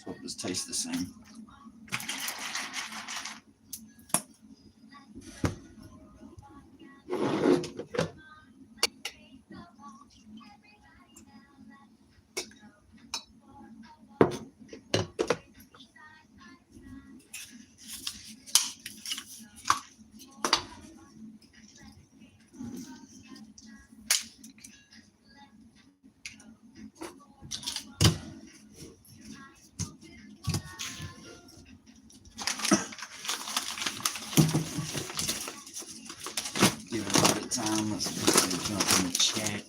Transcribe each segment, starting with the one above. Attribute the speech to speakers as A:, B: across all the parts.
A: Hope this tastes the same. Give it a little bit of time. Let's just jump in the chat.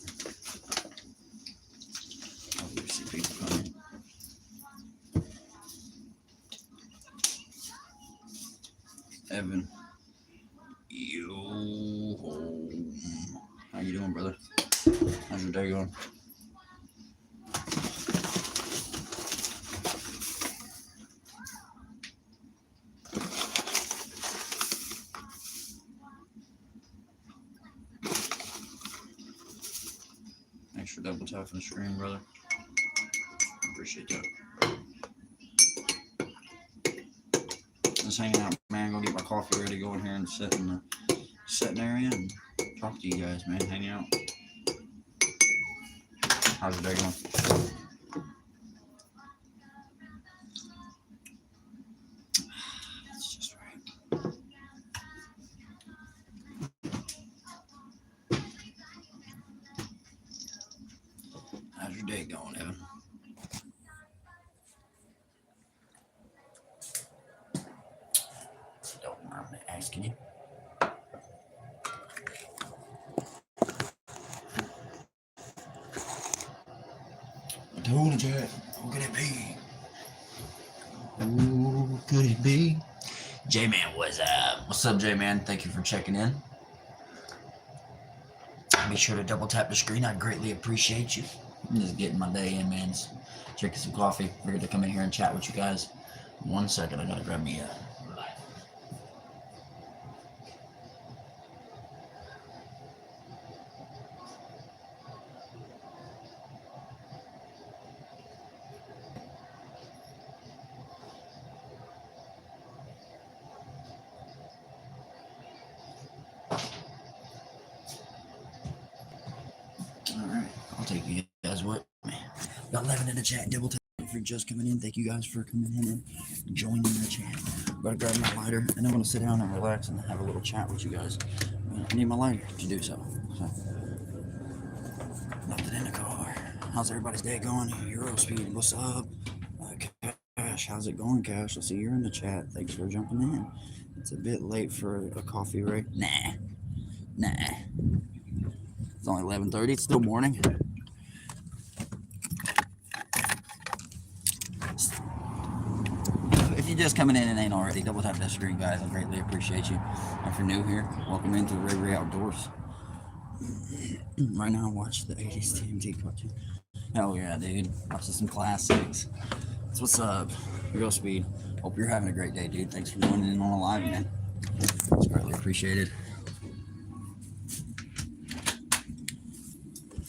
A: I see people coming. Evan, yo, how you doing, brother? How's your day going? Thanks for double tapping the screen, brother. Appreciate that. Just hanging out, man. Go get my coffee ready. Go in here and sit in the sitting area and talk to you guys, man. Hang out. How's your day going? It's just right. How's your day going, Evan? Don't mind me asking you. Who the chat? Who could it be? Who could it be? J-Man, what's up? What's up, J-Man? Thank you for checking in. Be sure to double tap the screen. I'd greatly appreciate you. I'm just getting my day in, man. Just drinking some coffee. Figured to come in here and chat with you guys. 1 second, I gotta grab me a Alright, I'll take you guys with me. Got 11 in the chat. Double tap for just coming in. Thank you guys for coming in and joining the chat. I'm gonna grab my lighter and I'm gonna sit down and relax and have a little chat with you guys. I need my lighter to do so. Left it in the car. How's everybody's day going? Eurospeed, what's up? Cash, how's it going, Cash? I see you're in the chat. Thanks for jumping in. It's a bit late for a coffee, Ray. Nah. It's only 11:30. It's still morning. If you're just coming in and ain't already, double tap that screen, guys. I greatly appreciate you. And if you're new here, welcome into RayRay Outdoors. Right now, watch the 80s TMT cartoon. Hell yeah, dude. Watching some classics. That's what's up. Real Speed. Hope you're having a great day, dude. Thanks for joining in on the live, man. It's greatly appreciated.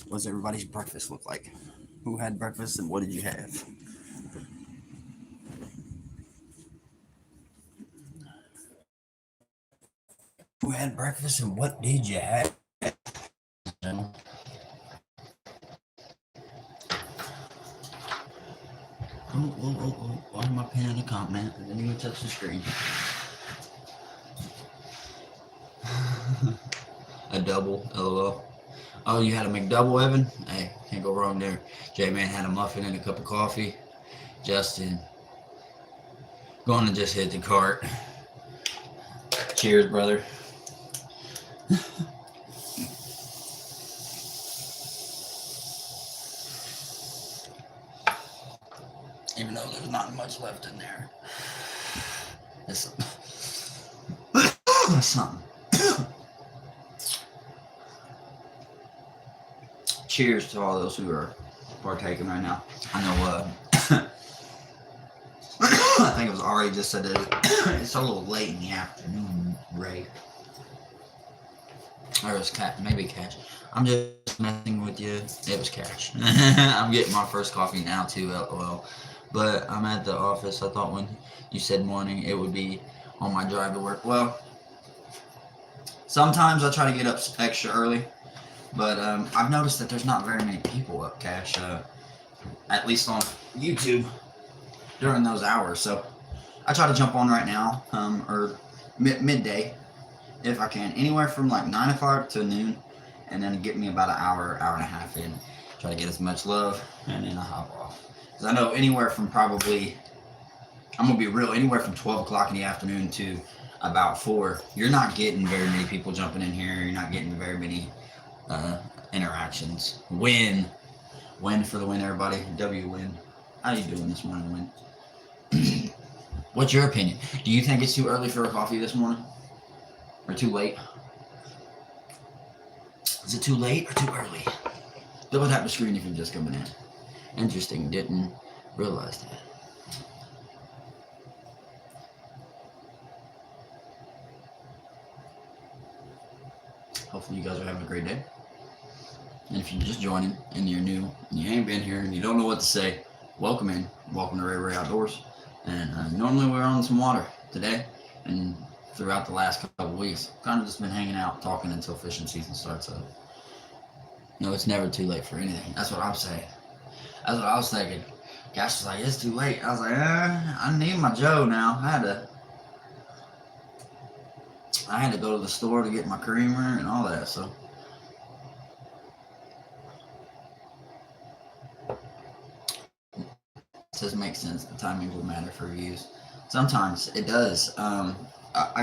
A: What does everybody's breakfast look like? Who had breakfast and what did you have? Who had breakfast and what did you have? Oh, why am I pinning a comment? I didn't even touch the screen. A double, LOL. Oh, you had a McDouble, Evan? Hey, can't go wrong there. J-Man had a muffin and a cup of coffee. Justin, going to just hit the cart. Cheers, brother. Even though there's not much left in there. That's something. Cheers to all those who are partaking right now. I know, I think it was Ari just said that it's a little late in the afternoon, Ray. Or it was Cat, maybe Cash. I'm just messing with you. It was cash. I'm getting my first coffee now too, LOL. But I'm at the office. I thought when you said morning, it would be on my drive to work. Well, sometimes I try to get up extra early, but I've noticed that there's not very many people up, Cash, at least on YouTube during those hours. So I try to jump on right now, or midday, if I can, anywhere from like 9 o'clock to noon, and then get me about an hour, hour and a half in. Try to get as much love, and then I hop off. Because I know anywhere from probably, I'm going to be real, anywhere from 12 o'clock in the afternoon to about 4, you're not getting very many people jumping in here. You're not getting very many interactions. Win for the win, everybody. W win. How you doing this morning, Win? What's your opinion? Do you think it's too early for a coffee this morning? Or too late? Is it too late or too early? Double tap the screen if you're just coming in. Interesting, didn't realize that. Hopefully you guys are having a great day. And if you're just joining and you're new and you ain't been here and you don't know what to say, welcome in. Welcome to RayRay Outdoors. And normally we're on some water today and throughout the last couple of weeks. Kind of just been hanging out, talking until fishing season starts up. No, it's never too late for anything. That's what I'm saying. That's what I was thinking. Gosh was like, it's too late. I was like, I need my Joe now. I had to go to the store to get my creamer and all that, so. It does make sense. The timing will matter for views. Sometimes it does. I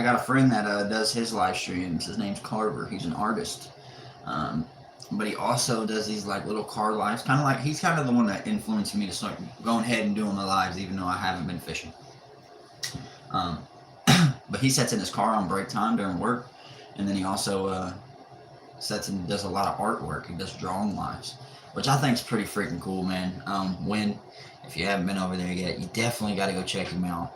A: got a friend that does his live streams. His name's Carver. He's an artist. But he also does these like little car lives. Kind of like, he's kind of the one that influenced me to start going ahead and doing the lives, even though I haven't been fishing. But he sets in his car on break time during work, and then he also sets and does a lot of artwork. He does drawing lives, which I think is pretty freaking cool, man. If you haven't been over there yet, you definitely got to go check him out.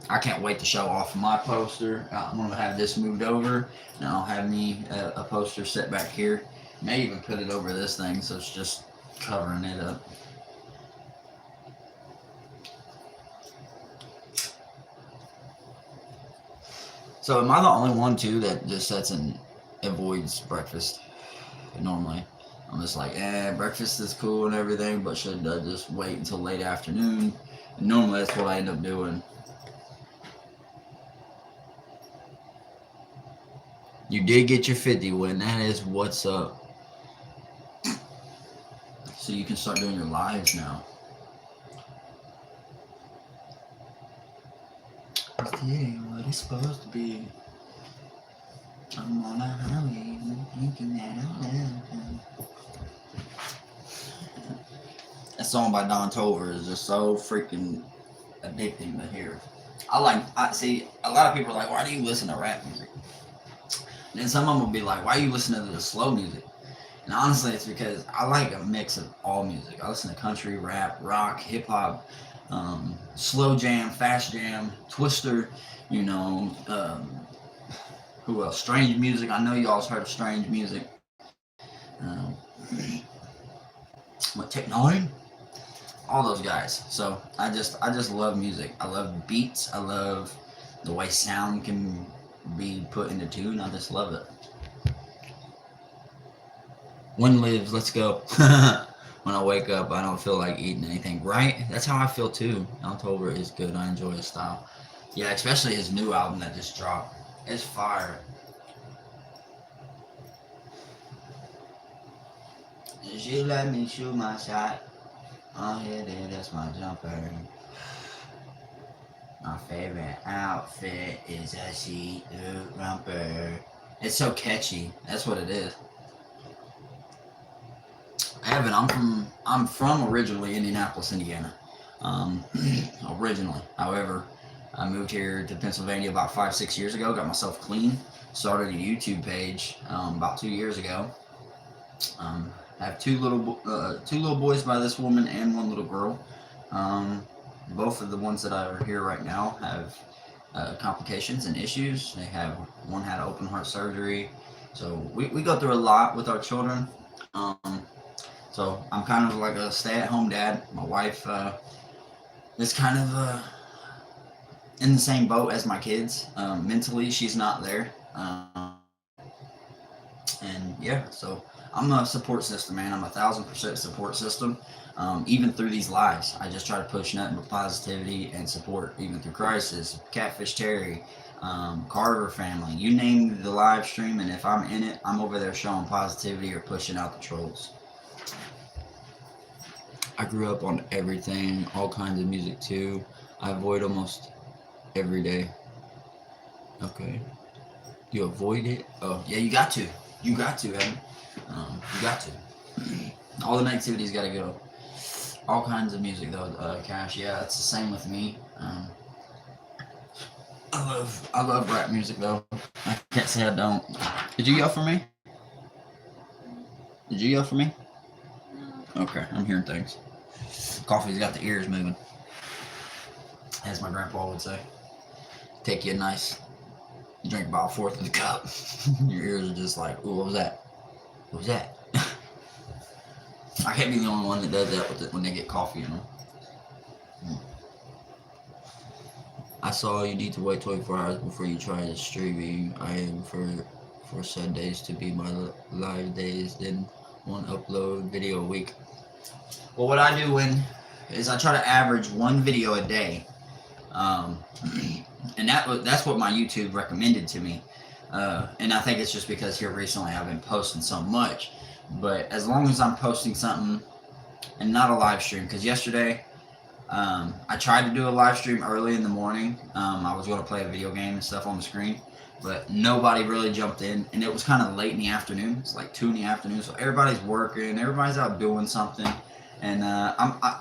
A: I can't wait to show off my poster. I'm going to have this moved over, and I'll have me a poster set back here. May even put it over this thing, so it's just covering it up. So am I the only one too that just sets and avoids breakfast normally? I'm just like, breakfast is cool and everything, but should I just wait until late afternoon? And normally that's what I end up doing. You did get your 50 win. That is what's up. So you can start doing your lives now. This ain't what it's supposed to be. I'm on a highway thinking that I'm living. That song by Don Tolver is just so freaking addicting to hear. I see a lot of people are like, why do you listen to rap music? And then some of them will be like, why are you listening to the slow music? And honestly, it's because I like a mix of all music. I listen to country, rap, rock, hip hop, slow jam, fast jam, twister, you know, who else? Strange music. I know y'all's heard of strange music. What, Tech Nine? All those guys. So I just love music. I love beats. I love the way sound can be put into tune. I just love it. One lives, let's go. When I wake up, I don't feel like eating anything. Right? That's how I feel too. October is good. I enjoy his style. Yeah, especially his new album that just dropped. It's fire. She let me shoot my shot. Oh yeah, that's my jumper. My favorite outfit is a see-through romper. It's so catchy. That's what it is. Evan, I'm from originally Indianapolis, Indiana. Originally, however, I moved here to Pennsylvania about 5-6 years ago. Got myself clean. Started a YouTube page about 2 years ago. I have two little boys by this woman and one little girl. Both of the ones that are here right now have complications and issues. One had open heart surgery. So we go through a lot with our children. So I'm kind of like a stay-at-home dad. My wife is kind of in the same boat as my kids. Mentally, she's not there. And yeah, so I'm a support system, man. I'm 1,000% support system. Even through these lives, I just try to push nothing but positivity and support, even through crisis, Catfish Terry, Carver family. You name the live stream, and if I'm in it, I'm over there showing positivity or pushing out the trolls. I grew up on everything, all kinds of music too. I avoid almost every day. Okay. You avoid it? Oh, yeah, you got to. You got to, Evan. You got to. All the negativity's got to go. All kinds of music, though, Cash. Yeah, it's the same with me. I love rap music, though. I can't say I don't. Did you yell for me? Did you yell for me? Okay, I'm hearing things. Coffee's got the ears moving, as my grandpa would say. Take you a nice drink about a fourth of the cup. Your ears are just like, ooh, what was that? What was that? I can't be the only one that does that with it when they get coffee, you know. I saw you need to wait 24 hours before you try the streaming. I am for Sundays to be my live days, then one upload video a week. Well, what I do is I try to average one video a day. And that's what my YouTube recommended to me. And I think it's just because here recently I've been posting so much. But as long as I'm posting something and not a live stream, because yesterday I tried to do a live stream early in the morning. I was going to play a video game and stuff on the screen, but nobody really jumped in, and it was kind of late in the afternoon. It's like 2 in the afternoon, so everybody's working, everybody's out doing something. And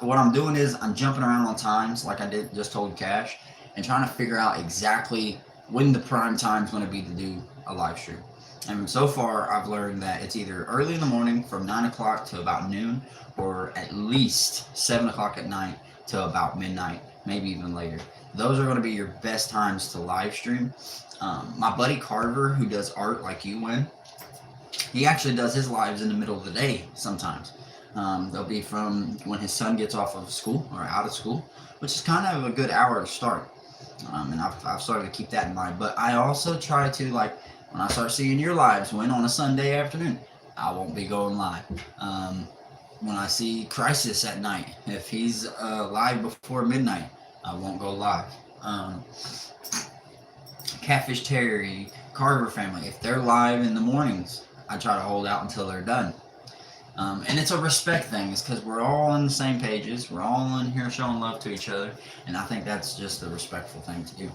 A: what I'm doing is I'm jumping around on times, like I just told Cash, and trying to figure out exactly when the prime time is going to be to do a live stream. And so far, I've learned that it's either early in the morning from 9 o'clock to about noon, or at least 7 o'clock at night to about midnight, maybe even later. Those are going to be your best times to live stream. My buddy Carver, who does art like you, he actually does his lives in the middle of the day sometimes. They'll be from when his son gets off of school or out of school, which is kind of a good hour to start. And I've started to keep that in mind. But I also try to, like, when I start seeing your lives, when on a Sunday afternoon, I won't be going live. When I see Crisis at night, if he's live before midnight, I won't go live. Catfish Terry, Carver family, if they're live in the mornings, I try to hold out until they're done. And it's a respect thing. It's because we're all on the same pages. We're all in here showing love to each other. And I think that's just a respectful thing to do.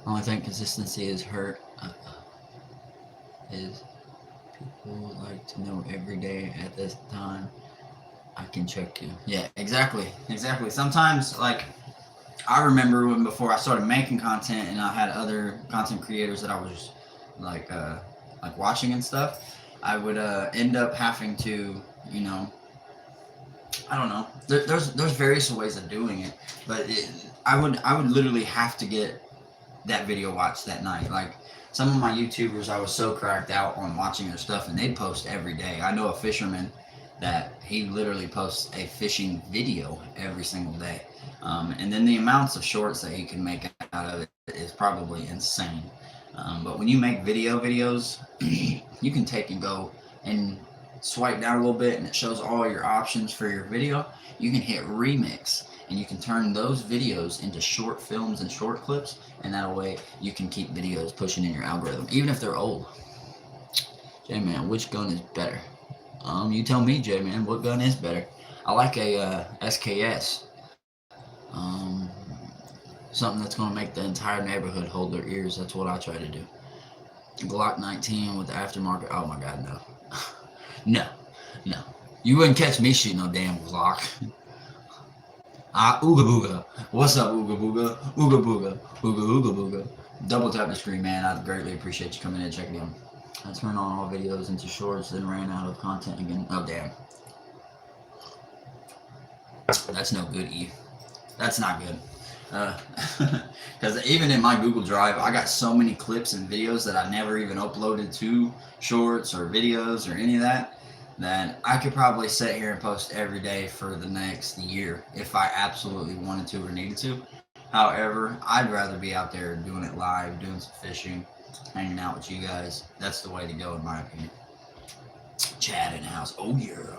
A: Only thing consistency is hurt. Is people like to know every day at this time I can check you. Yeah, exactly. Sometimes, like, I remember when before I started making content and I had other content creators that I was like watching and stuff, I would end up having to, you know, I don't know. There's various ways of doing it, but I would literally have to get that video watched that night. Like, some of my YouTubers, I was so cracked out on watching their stuff, and they post every day. I know a fisherman that he literally posts a fishing video every single day. And then the amounts of shorts that he can make out of it is probably insane. But when you make videos, you can take and go and swipe down a little bit, and it shows all your options for your video. You can hit remix, and you can turn those videos into short films and short clips, and that way you can keep videos pushing in your algorithm, even if they're old. J-Man, which gun is better? You tell me, J-Man, what gun is better? I like a SKS. Something that's going to make the entire neighborhood hold their ears. That's what I try to do. Glock 19 with the aftermarket. Oh my God, no. No. You wouldn't catch me shooting no damn Glock. Ooga booga. What's up, Ooga booga? Ooga booga. Ooga booga. Double tap the screen, man. I'd greatly appreciate you coming in and checking in. I turned on all videos into shorts, then ran out of content again. Oh, damn. That's no good, E. That's not good. Because even in my Google Drive, I got so many clips and videos that I never even uploaded to shorts or videos or any of that. that I could probably sit here and post every day for the next year if I absolutely wanted to or needed to. However, I'd rather be out there doing it live, doing some fishing, hanging out with you guys. That's the way to go, in my opinion. Chad in the house. Oh, yeah.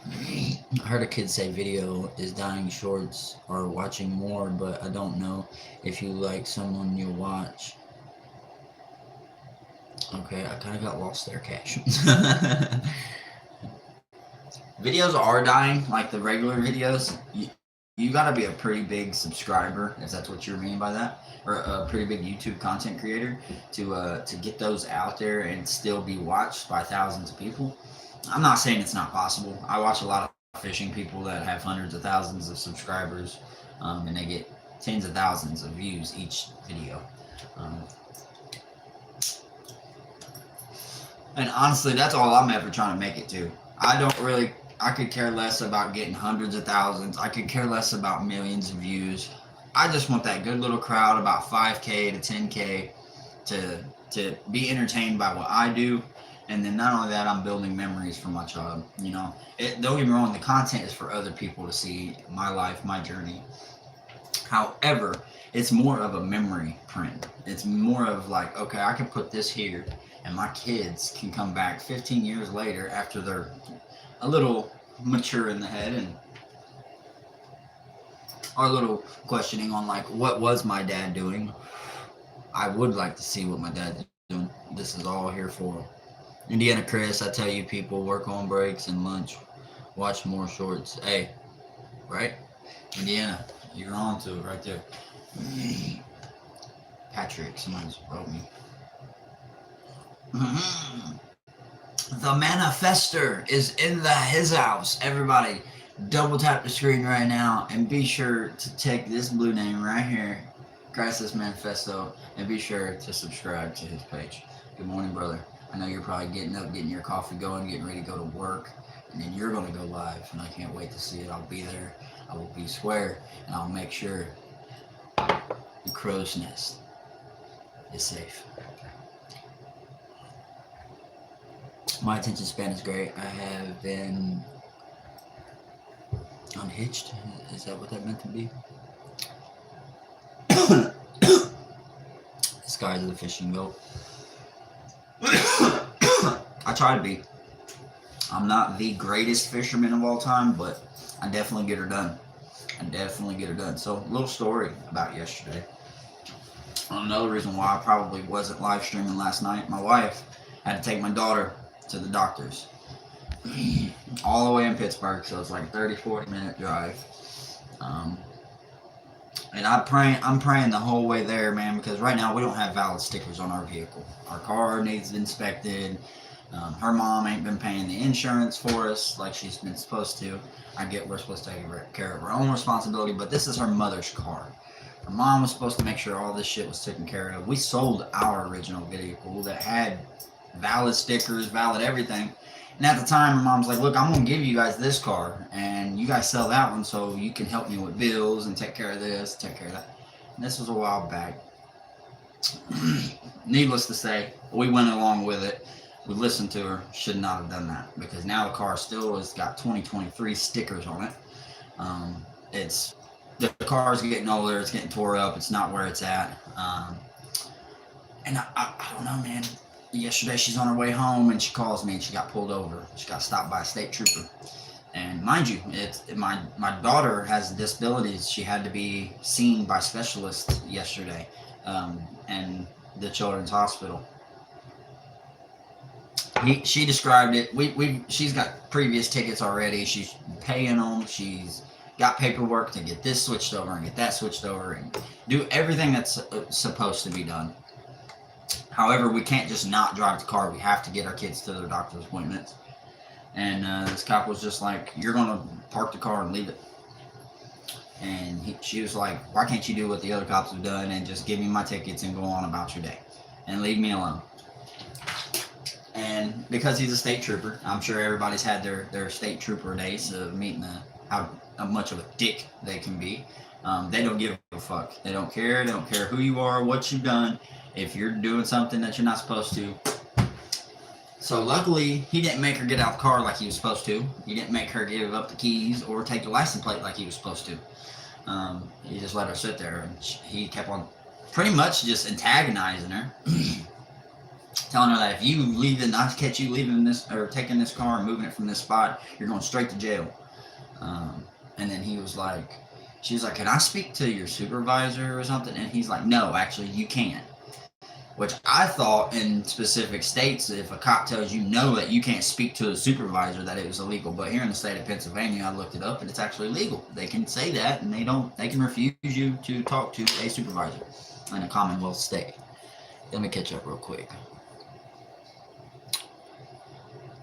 A: I heard a kid say video is dying shorts or watching more, but I don't know if you like someone you'll watch. Okay, I kind of got lost there, Cash. Videos are dying, like the regular videos. You gotta be a pretty big subscriber, if that's what you mean by that, or a pretty big YouTube content creator to get those out there and still be watched by thousands of people. I'm not saying it's not possible. I watch a lot of fishing people that have hundreds of thousands of subscribers, and they get tens of thousands of views each video. And honestly, that's all I'm ever trying to make it to. I could care less about getting hundreds of thousands. I could care less about millions of views. I just want that good little crowd, about 5K to 10K, to be entertained by what I do. And then not only that, I'm building memories for my child. You know, don't get me wrong, the content is for other people to see my life, my journey. However, it's more of a memory print. It's more of like, okay, I can put this here, and my kids can come back 15 years later after they're a little mature in the head and are a little questioning on like, what was my dad doing? I would like to see what my dad's doing. This is all here for Indiana Chris. I tell you, people, work on breaks and lunch, watch more shorts. Hey, right? Indiana, you're on to it right there. Patrick, someone just wrote me. The manifester is in his house. Everybody, double tap the screen right now and be sure to take this blue name right here, Crisis Manifesto, and be sure to subscribe to his page. Good morning, brother. I know you're probably getting up, getting your coffee going, getting ready to go to work, and then you're going to go live, and I can't wait to see it. I'll be there. I will be square, and I'll make sure the crow's nest is safe. My attention span is great. I have been unhitched. Is that what that meant to be? The skies of the fishing boat. I try to be. I'm not the greatest fisherman of all time, but I definitely get her done. So, a little story about yesterday. Another reason why I probably wasn't live streaming last night. My wife had to take my daughter to the doctor's all the way in Pittsburgh, so it's like a 30-40 minute drive, and I'm praying the whole way there, man, because right now we don't have valid stickers on our vehicle. Our car needs inspected. Her mom ain't been paying the insurance for us like she's been supposed to. I get we're supposed to take care of our own responsibility, but this is her mother's car. Her mom was supposed to make sure all this shit was taken care of. We sold our original vehicle that had valid stickers, valid everything. And at the time, her mom's like, look, I'm going to give you guys this car, and you guys sell that one so you can help me with bills and take care of this, take care of that. And this was a while back. Needless to say, we went along with it. We listened to her. Should not have done that, because now the car still has got 2023 stickers on it. The car's getting older. It's getting tore up. It's not where it's at. And I don't know, man. Yesterday she's on her way home and she calls me and she got pulled over. She got stopped by a state trooper. And mind you, my daughter has disabilities. She had to be seen by specialists yesterday, and the children's hospital. She described it. She's got previous tickets already. She's paying them. She's got paperwork to get this switched over and get that switched over and do everything that's supposed to be done. However, we can't just not drive the car. We have to get our kids to their doctor's appointments. And this cop was just like, you're going to park the car and leave it. And she was like, why can't you do what the other cops have done and just give me my tickets and go on about your day and leave me alone? And because he's a state trooper, I'm sure everybody's had their state trooper days of meeting how much of a dick they can be. They don't give a fuck. They don't care. They don't care who you are, what you've done. If you're doing something that you're not supposed to, So luckily, he didn't make her get out the car like he was supposed to. He didn't make her give up the keys or take the license plate like he was supposed to. He just let her sit there, and he kept on pretty much just antagonizing her, telling her that if you leave it, I catch you leaving this or taking this car and moving it from this spot, you're going straight to jail. And then he was like, she's like, can I speak to your supervisor or something? And he's like, no, actually, you can't. Which I thought in specific states, if a cop tells you no, that you can't speak to a supervisor, that it was illegal. But here in the state of Pennsylvania, I looked it up and it's actually legal. They can say that, and they can refuse you to talk to a supervisor in a Commonwealth state. Let me catch up real quick.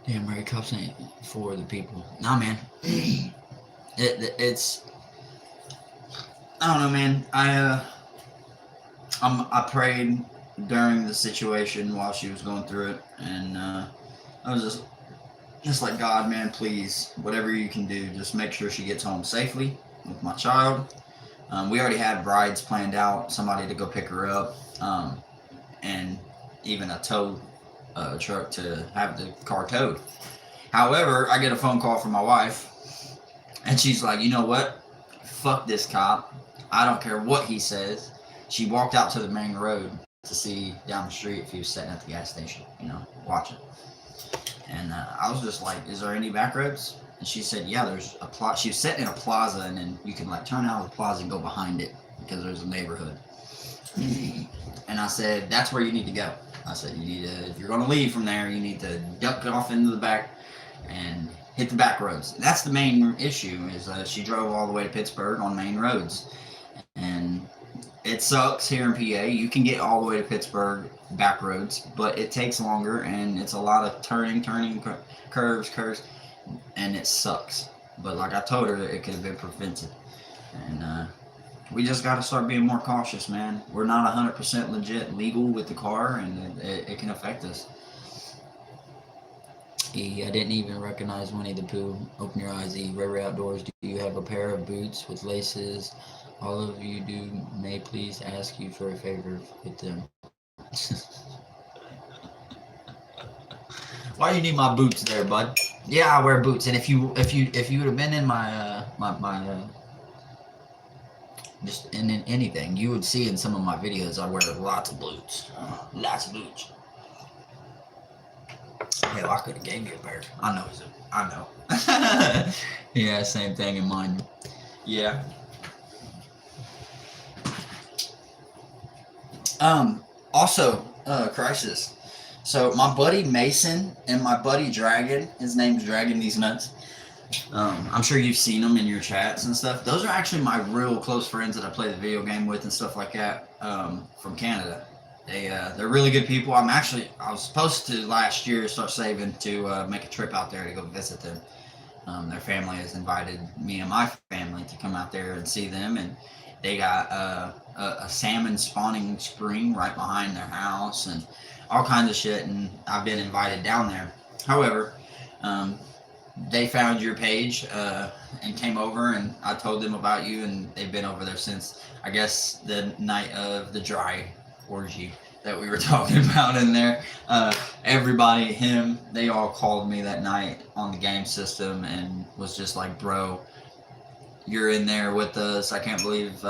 A: Damn, Ray, cops ain't for the people. Nah, man. It's I don't know, man. I prayed during the situation while she was going through it, and I was just like, God, man, please, whatever you can do, just make sure she gets home safely with my child. We already had rides planned out, somebody to go pick her up, and even a tow truck to have the car towed. However, I get a phone call from my wife, and she's like, you know what? Fuck this cop. I don't care what he says. She walked out to the main road to see down the street if he was sitting at the gas station, watching. And I was just like, is there any back roads? And she said, yeah, there's a plaza. She was sitting in a plaza, and then you can like turn out of the plaza and go behind it because there's a neighborhood. And I said, that's where you need to go. I said, you need to, if you're going to leave from there, you need to duck off into the back and hit the back roads. That's the main issue, is she drove all the way to Pittsburgh on main roads. And it sucks here in PA. You can get all the way to Pittsburgh back roads, but it takes longer, and it's a lot of turning, curves, and it sucks. But like I told her, it could have been prevented. And we just got to start being more cautious, man. We're not 100% legit legal with the car, and it can affect us. I didn't even recognize Winnie the Pooh. Open your eyes, RayRay Outdoors. Do you have a pair of boots with laces? All of you do. May please ask you for a favor with them. Why do you need my boots there, bud? Yeah, I wear boots, and if you would have been in my just in anything, you would see in some of my videos I wear lots of boots. Lots of boots. Hell, I could have gave you a pair. I know. Yeah, same thing in mine. Yeah. Also, crisis. So my buddy Mason and my buddy Dragon, his name's Dragon These Nuts. I'm sure you've seen them in your chats and stuff. Those are actually my real close friends that I play the video game with and stuff like that, from Canada. They're really good people. I was supposed to last year start saving to make a trip out there to go visit them. Their family has invited me and my family to come out there and see them, and they got a salmon spawning spring right behind their house and all kinds of shit, and I've been invited down there. However, they found your page and came over, and I told them about you, and they've been over there since, I guess, the night of the dry orgy that we were talking about in there. Everybody, they all called me that night on the game system and was just like, bro, you're in there with us. I can't believe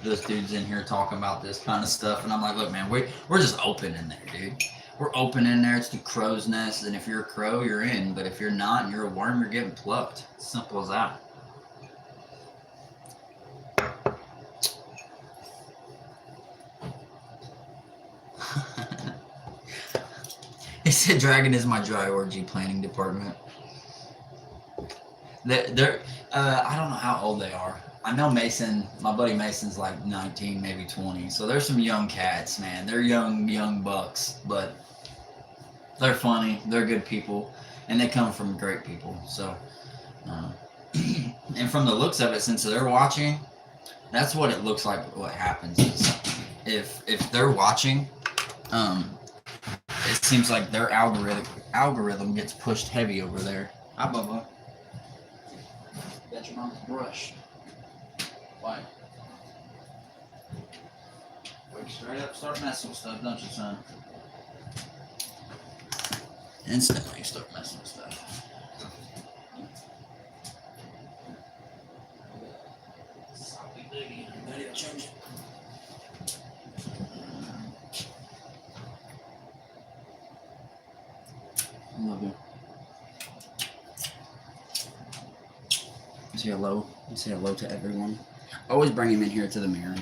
A: this dude's in here talking about this kind of stuff. And I'm like, look, man, we're just open in there, dude. We're open in there. It's the crow's nest, and if you're a crow, you're in. But if you're not and you're a worm, you're getting plucked. Simple as that. He said Dragon is my dry orgy planning department. They're I don't know how old they are. I know Mason, my buddy Mason's like 19, maybe 20. So there's some young cats, man. They're young bucks, but they're funny. They're good people, and they come from great people. So, and from the looks of it, since they're watching, that's what it looks like. What happens is, if they're watching, it seems like their algorithm gets pushed heavy over there. Hi, Bubba. Got your mom's brush. Why? Wake straight up, start messing with stuff, don't you, son? instantly start messing with stuff. I love you. Say hello. Say hello to everyone. I always bring him in here to the mirror.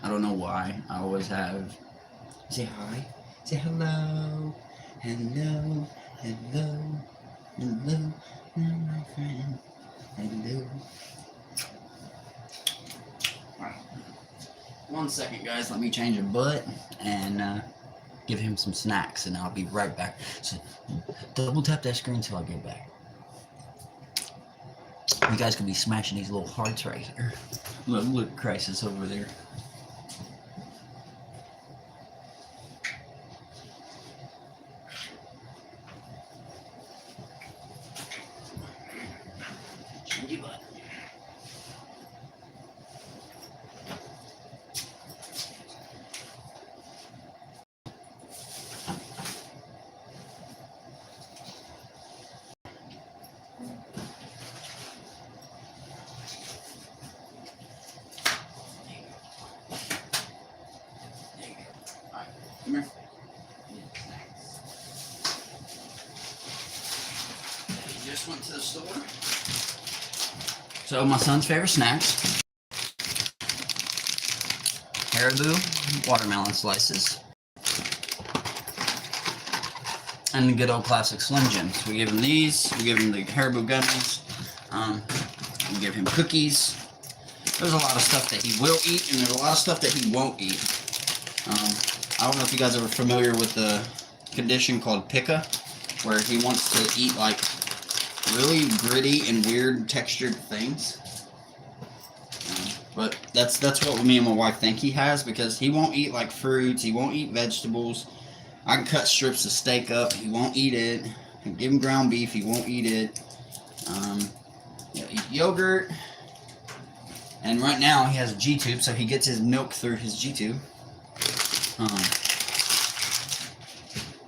A: I don't know why. I always have. Say hi. Say hello. Hello. Hello. Hello. My friend. Hello. Alright. 1 second, guys. Let me change a butt and give him some snacks, and I'll be right back. So, double tap that screen until I get back. You guys can be smashing these little hearts right here. Look, Crisis over there. Come here. He just went to the store. So my son's favorite snacks. Haribo watermelon slices. And the good old classic Slim Jims. We give him these. We give him the Haribo gummies. We give him cookies. There's a lot of stuff that he will eat, and there's a lot of stuff that he won't eat. I don't know if you guys are familiar with the condition called pica, where he wants to eat like really gritty and weird textured things. But that's what me and my wife think he has, because he won't eat like fruits, he won't eat vegetables. I can cut strips of steak up, he won't eat it. I can give him ground beef, he won't eat it. He'll eat yogurt. And right now he has a G-tube, so he gets his milk through his G-tube.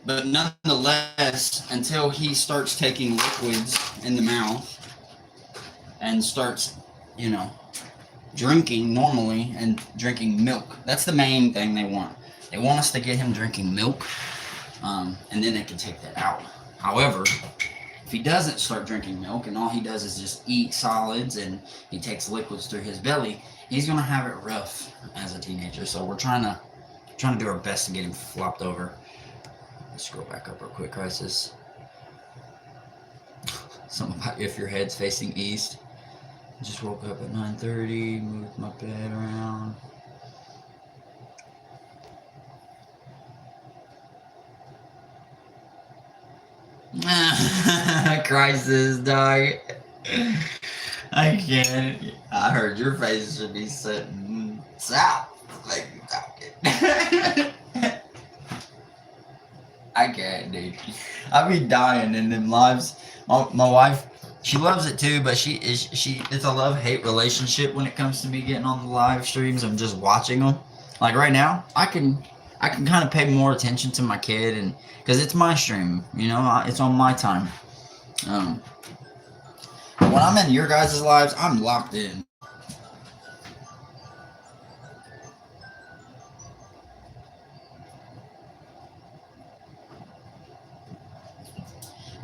A: But nonetheless, until he starts taking liquids in the mouth and starts, you know, drinking normally and drinking milk, that's the main thing they want. They want us to get him drinking milk, and then they can take that out. However, if he doesn't start drinking milk and all he does is just eat solids and he takes liquids through his belly, he's gonna have it rough as a teenager. So we're trying to do our best to get him flopped over. Let's scroll back up real quick, Crisis. Something about if your head's facing east. Just woke up at 9:30, moved my bed around. Crisis, dog. I can't. I heard your face should be sitting south. Like you talking. I can't, dude. I be dying in them lives. My wife, she loves it too, but it's a love-hate relationship when it comes to me getting on the live streams and just watching them. Like right now, I can kind of pay more attention to my kid, and because it's my stream, you know, it's on my time. When I'm in your guys' lives, I'm locked in.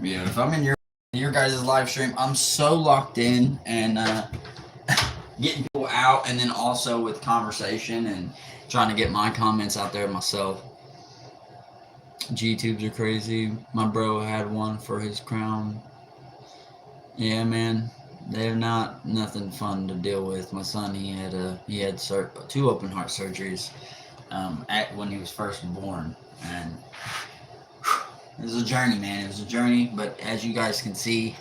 A: Yeah, if I'm in your guys' live stream, I'm so locked in and getting people out, and then also with conversation and trying to get my comments out there myself. G-tubes are crazy. My bro had one for his crown. Yeah, man, they're nothing fun to deal with. My son, he had 2 open heart surgeries when he was first born, and it was a journey, man. It was a journey, but as you guys can see,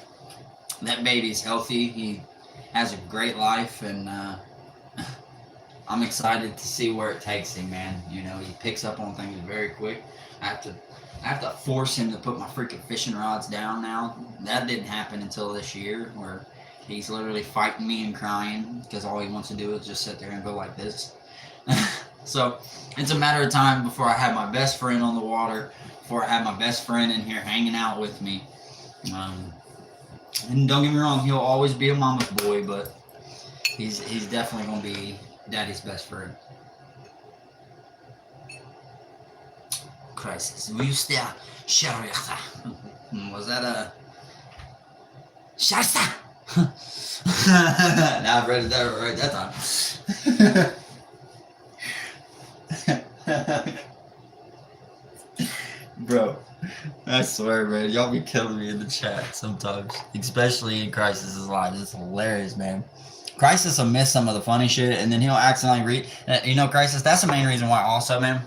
A: that baby's healthy. He has a great life, and I'm excited to see where it takes him, man. You know, he picks up on things very quick. I have to force him to put my freaking fishing rods down now. That didn't happen until this year, where he's literally fighting me and crying because all he wants to do is just sit there and go like this. So it's a matter of time before I have my best friend on the water, before I have my best friend in here hanging out with me. And don't get me wrong, he'll always be a mama's boy, but he's definitely gonna be daddy's best friend. Crisis. Was that a Shasta? Now I've read it right that time. Bro, I swear, man, y'all be killing me in the chat sometimes, especially in Crisis's lives. It's hilarious, man. Crisis will miss some of the funny shit, and then he'll accidentally read. You know, Crisis, that's the main reason why also, man.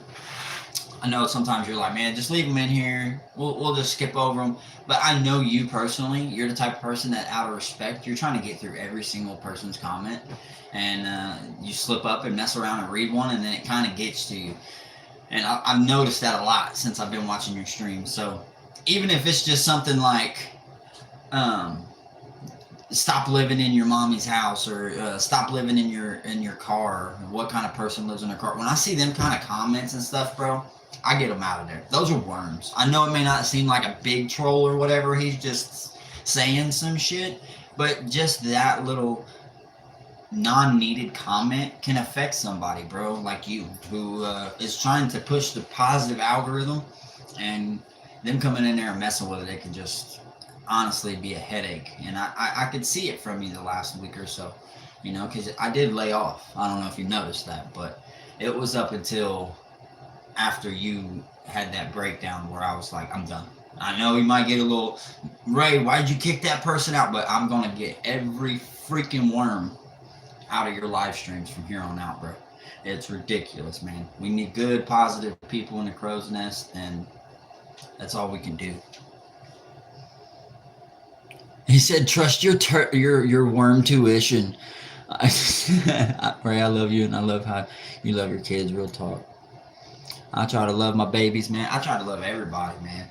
A: I know sometimes you're like, man, just leave them in here. We'll just skip over them. But I know you personally, you're the type of person that out of respect, you're trying to get through every single person's comment. And you slip up and mess around and read one, and then it kind of gets to you. And I've noticed that a lot since I've been watching your streams. So even if it's just something like, stop living in your mommy's house, or stop living in your car. What kind of person lives in their car? When I see them kind of comments and stuff, bro, I get them out of there. Those are worms. I know it may not seem like a big troll or whatever. He's just saying some shit, but just that little non-needed comment can affect somebody, bro, like you, who is trying to push the positive algorithm, and them coming in there and messing with it can just honestly be a headache. And I could see it from you the last week or so, you know, because I did lay off. I don't know if you noticed that, but it was up until after you had that breakdown where I was like, I'm done. I know you might get a little, Ray, why'd you kick that person out? But I'm gonna get every freaking worm out of your live streams from here on out, bro. It's ridiculous, man. We need good, positive people in the crow's nest, and that's all we can do. He said, "Trust your worm tuition." Ray, I love you, and I love how you love your kids. Real talk. I try to love my babies, man. I try to love everybody, man.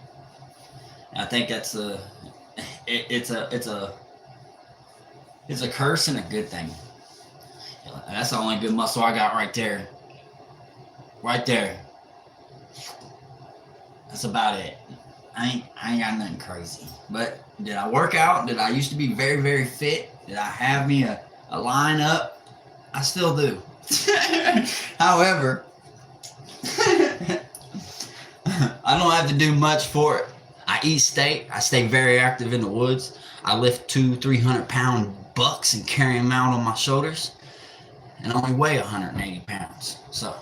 A: And I think that's it's a curse and a good thing. That's the only good muscle I got right there. Right there. That's about it. I ain't got nothing crazy. But did I work out? Did I used to be very, very fit? Did I have me a line up? I still do. However, I don't have to do much for it. I eat steak. I stay very active in the woods. I lift 200-300 pound bucks and carry them out on my shoulders, and only weigh 180 pounds. So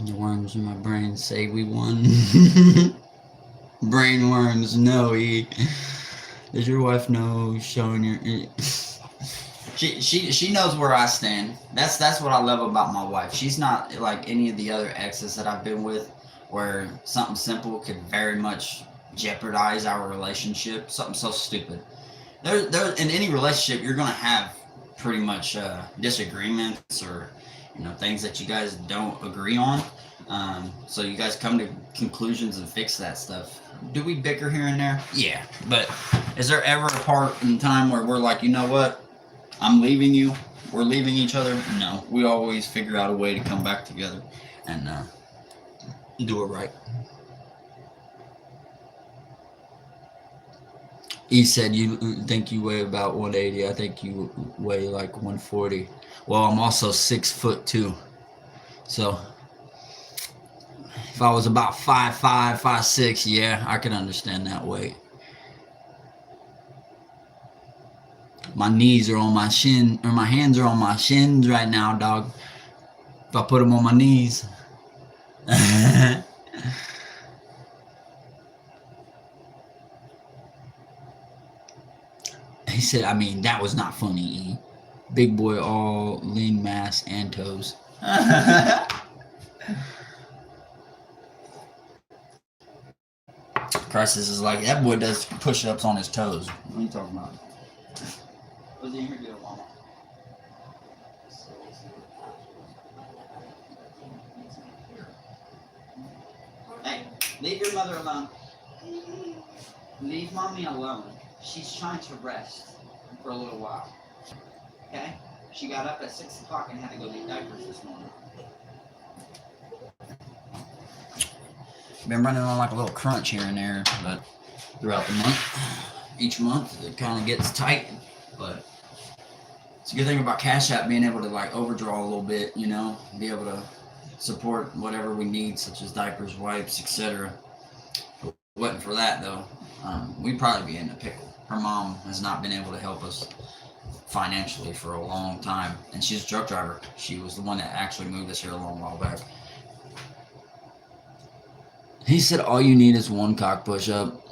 A: the worms in my brain say we won. Brain worms, no. Does your wife know showing your? She knows where I stand. That's what I love about my wife. She's not like any of the other exes that I've been with, where something simple could very much jeopardize our relationship. Something so stupid. There in any relationship, you're gonna have pretty much disagreements, or things that you guys don't agree on. So you guys come to conclusions and fix that stuff. Do we bicker here and there? Yeah. But is there ever a part in time where we're like, you know what? I'm leaving you. We're leaving each other? No. We always figure out a way to come back together and do it right. He said you think you weigh about 180. I think you weigh like 140. Well, I'm also 6'2". So if I was about 5'5", 5'6", yeah, I could understand that weight. My knees are on my shin, or my hands are on my shins right now, dog. If I put them on my knees. He said, I mean, that was not funny, E. Big boy, all lean mass and toes. Crisis is like, that boy does push-ups on his toes. What are you talking about? What's he here doing, Mama? Hey, leave your mother alone. Leave Mommy alone. She's trying to rest for a little while. Okay? She got up at 6 o'clock and had to go get diapers this morning. Been running on like a little crunch here and there, but throughout the month, each month it kind of gets tight. But it's a good thing about Cash App being able to like overdraw a little bit, you know, be able to support whatever we need, such as diapers, wipes, etc. If it wasn't for that though, we'd probably be in a pickle. Her mom has not been able to help us financially for a long time, and she's a truck driver. She was the one that actually moved us here a long while back. He said all you need is one cock push-up.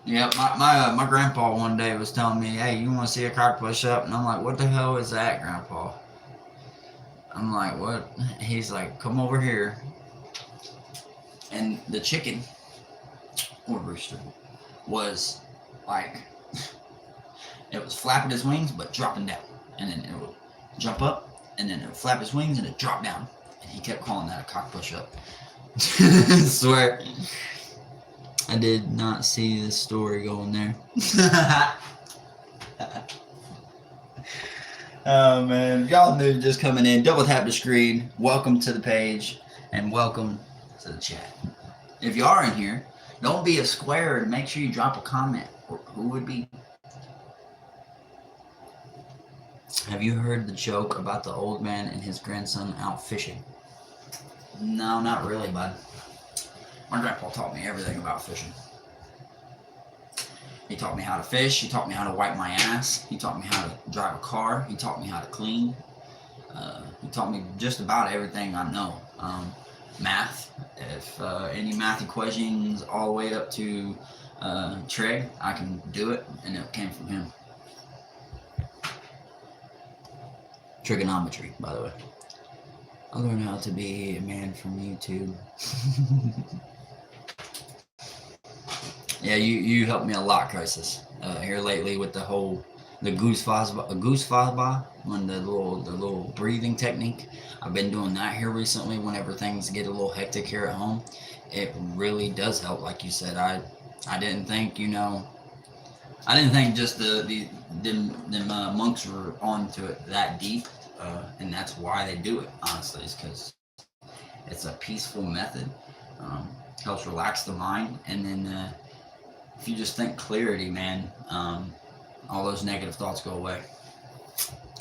A: Yeah, my grandpa one day was telling me, hey, you want to see a cock push-up? And I'm like, what the hell is that, Grandpa? I'm like, what? He's like, come over here. And the chicken, or rooster, was like, it was flapping its wings, but dropping down. And then it would jump up, and then it would flap its wings, and it drop down. And he kept calling that a cock push-up. I swear. I did not see this story going there. Oh, man. Y'all new just coming in. Double tap the screen. Welcome to the page, and welcome to the chat. If you are in here, don't be a square and make sure you drop a comment. Who would be? Have you heard the joke about the old man and his grandson out fishing? No, not really, bud. My grandpa taught me everything about fishing. He taught me how to fish. He taught me how to wipe my ass. He taught me how to drive a car. He taught me how to clean. He taught me just about everything I know. Math. If any math equations all the way up to trig, I can do it, and it came from him. Trigonometry, by the way. I learned how to be a man from YouTube. Yeah, you helped me a lot, Crisis. Here lately with the goose fazba, when the little breathing technique. I've been doing that here recently. Whenever things get a little hectic here at home, it really does help. Like you said, I didn't think, I didn't think just them monks were onto it that deep, and that's why they do it. Honestly, is because it's a peaceful method. Helps relax the mind, and then if you just think clarity, man, all those negative thoughts go away.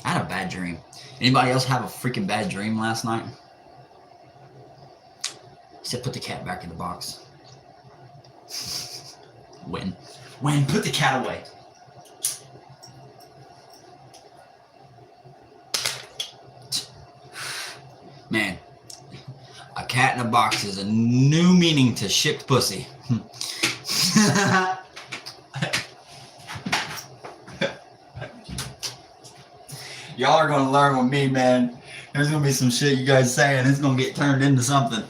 A: I had a bad dream. Anybody else have a freaking bad dream last night? He said, put the cat back in the box. When, put the cat away. Man, a cat in a box is a new meaning to shipped pussy. Y'all are gonna learn with me, man. There's gonna be some shit you guys saying. It's gonna get turned into something.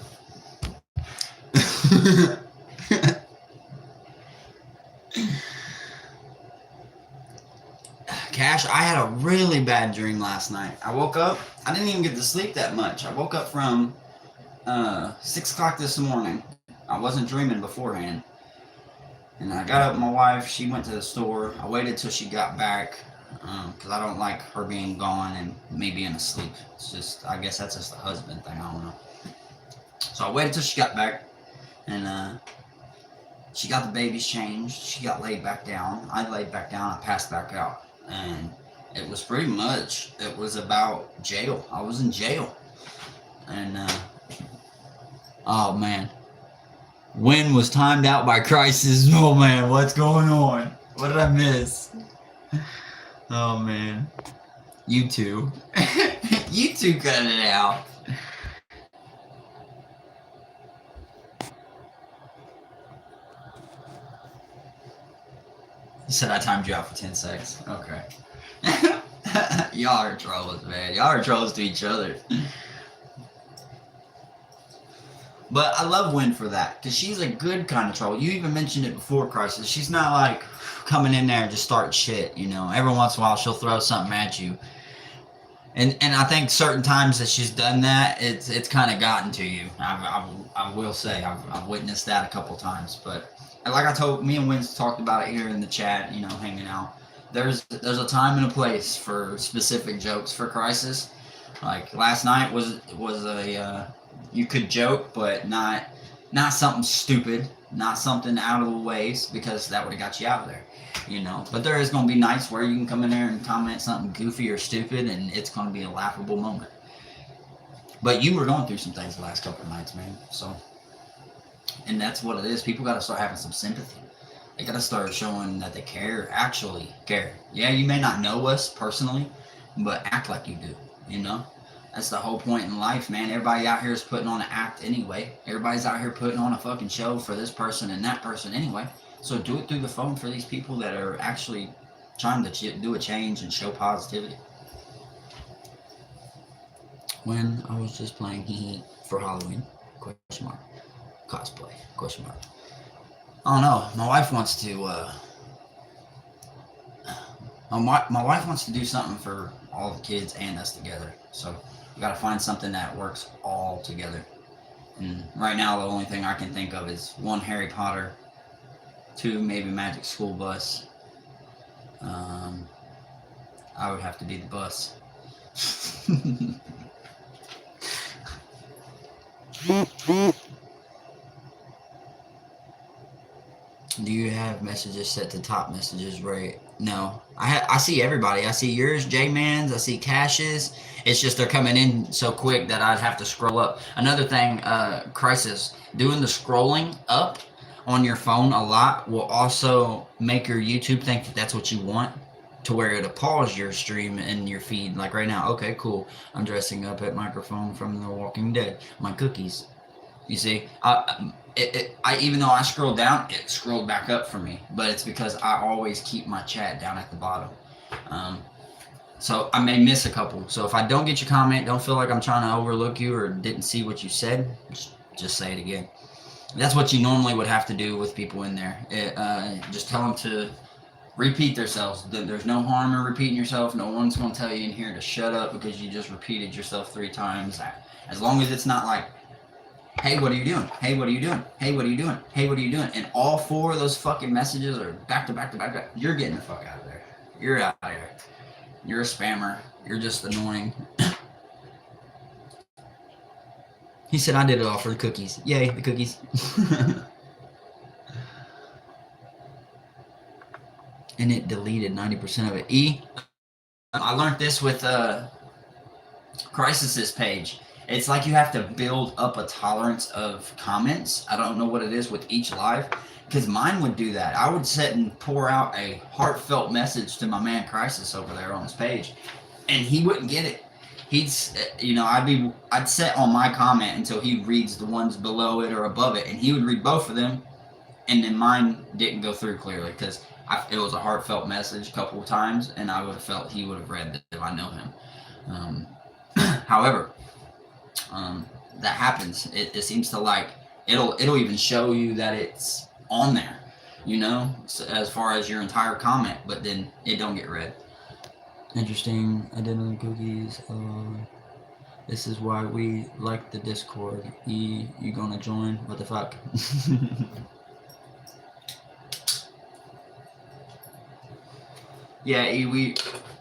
A: Cash, I had a really bad dream last night. I woke up. I didn't even get to sleep that much. I woke up from 6 o'clock this morning. I wasn't dreaming beforehand. And I got up with my wife. She went to the store. I waited till she got back because I don't like her being gone and me being asleep. It's just, I guess that's just a husband thing. I don't know. So I waited till she got back, and she got the babies changed. She got laid back down. I laid back down. I passed back out. And it was pretty much, it was about jail. I was in jail. And, oh man. When was timed out by Crisis? Oh man, what's going on? What did I miss? Oh man. You two. You two cut it out. You said I timed you out for 10 seconds. Okay. Y'all are trolls, man. Y'all are trolls to each other. But I love Win for that, because she's a good kind of troll. You even mentioned it before, Crisis. She's not like coming in there and just start shit, you know. Every once in a while, she'll throw something at you. And I think certain times that she's done that, it's kind of gotten to you. I will say, I've witnessed that a couple times. But like I told, me and Wins talked about it here in the chat, you know, hanging out. There's a time and a place for specific jokes for Crisis. Like last night was a you could joke, but not something stupid, not something out of the ways, because that would have got you out of there, you know. But there is going to be nights where you can come in there and comment something goofy or stupid, and it's going to be a laughable moment. But you were going through some things the last couple of nights, man. So, and that's what it is. People got to start having some sympathy. They got to start showing that they care, actually care. Yeah, you may not know us personally, but act like you do, you know? That's the whole point in life, man. Everybody out here is putting on an act anyway. Everybody's out here putting on a fucking show for this person and that person anyway. So do it through the phone for these people that are actually trying to do a change and show positivity. When I was just playing Heat for Halloween, question mark, cosplay, question mark. I don't know. My wife wants to. My wife wants to do something for all the kids and us together. So we got to find something that works all together. And right now, the only thing I can think of is 1, Harry Potter, 2, maybe Magic School Bus. I would have to be the bus. Do you have messages set to top messages, Ray? No. I see everybody. I see yours, J-Man's. I see Cash's. It's just they're coming in so quick that I'd have to scroll up. Another thing, Crisis, doing the scrolling up on your phone a lot will also make your YouTube think that that's what you want, to where it'll pause your stream and your feed. Like right now, okay, cool. I'm dressing up at microphone from The Walking Dead. My cookies. You see, I even though I scrolled down, it scrolled back up for me. But it's because I always keep my chat down at the bottom. So I may miss a couple. So if I don't get your comment, don't feel like I'm trying to overlook you or didn't see what you said. Just say it again. That's what you normally would have to do with people in there. Just tell them to repeat themselves. There's no harm in repeating yourself. No one's going to tell you in here to shut up because you just repeated yourself 3 times. As long as it's not like, hey, what are you doing? Hey, what are you doing? Hey, what are you doing? Hey, what are you doing? And all 4 of those fucking messages are back to back to back to back. You're getting the fuck out of there. You're out of there. You're a spammer. You're just annoying. He said I did it all for the cookies. Yay, the cookies. And it deleted 90% of it. I learned this with Crisis's page. It's like you have to build up a tolerance of comments. I don't know what it is with each live, because mine would do that. I would sit and pour out a heartfelt message to my man Crisis over there on his page, and he wouldn't get it. I'd set on my comment until he reads the ones below it or above it, and he would read both of them, and then mine didn't go through clearly because it was a heartfelt message a couple of times, and I would have felt he would have read it if I know him. However, that happens. It seems to like it'll even show you that it's on there, you know, so as far as your entire comment, but then it don't get read. Interesting. Identity cookies. This is why we like the Discord. You gonna join? What the fuck? Yeah,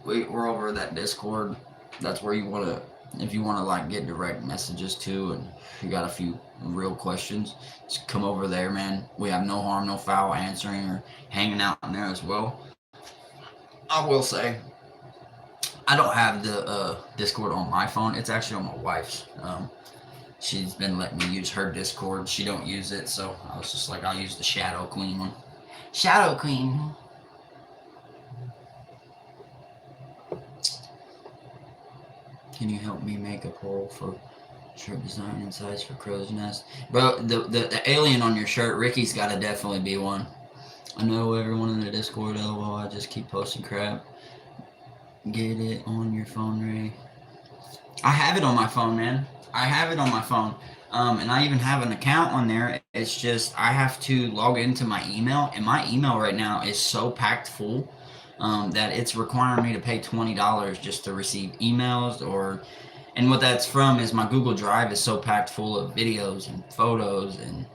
A: we're over that Discord. That's where you wanna, if you wanna like get direct messages too, and if you got a few real questions, just come over there, man. We have no harm, no foul answering or hanging out in there as well. I will say, I don't have the Discord on my phone. It's actually on my wife's. She's been letting me use her Discord. She don't use it, so I was just like, I'll use the Shadow Queen one. Shadow Queen. Can you help me make a poll for shirt design and size for Crow's Nest? Bro, the alien on your shirt, Ricky's got to definitely be one. I know everyone in the Discord, lol, I just keep posting crap. Get it on your phone, Ray. I have it on my phone, man. I have it on my phone. And I even have an account on there. It's just I have to log into my email, and my email right now is so packed full that it's requiring me to pay $20 just to receive emails, and what that's from is my Google Drive is so packed full of videos and photos, and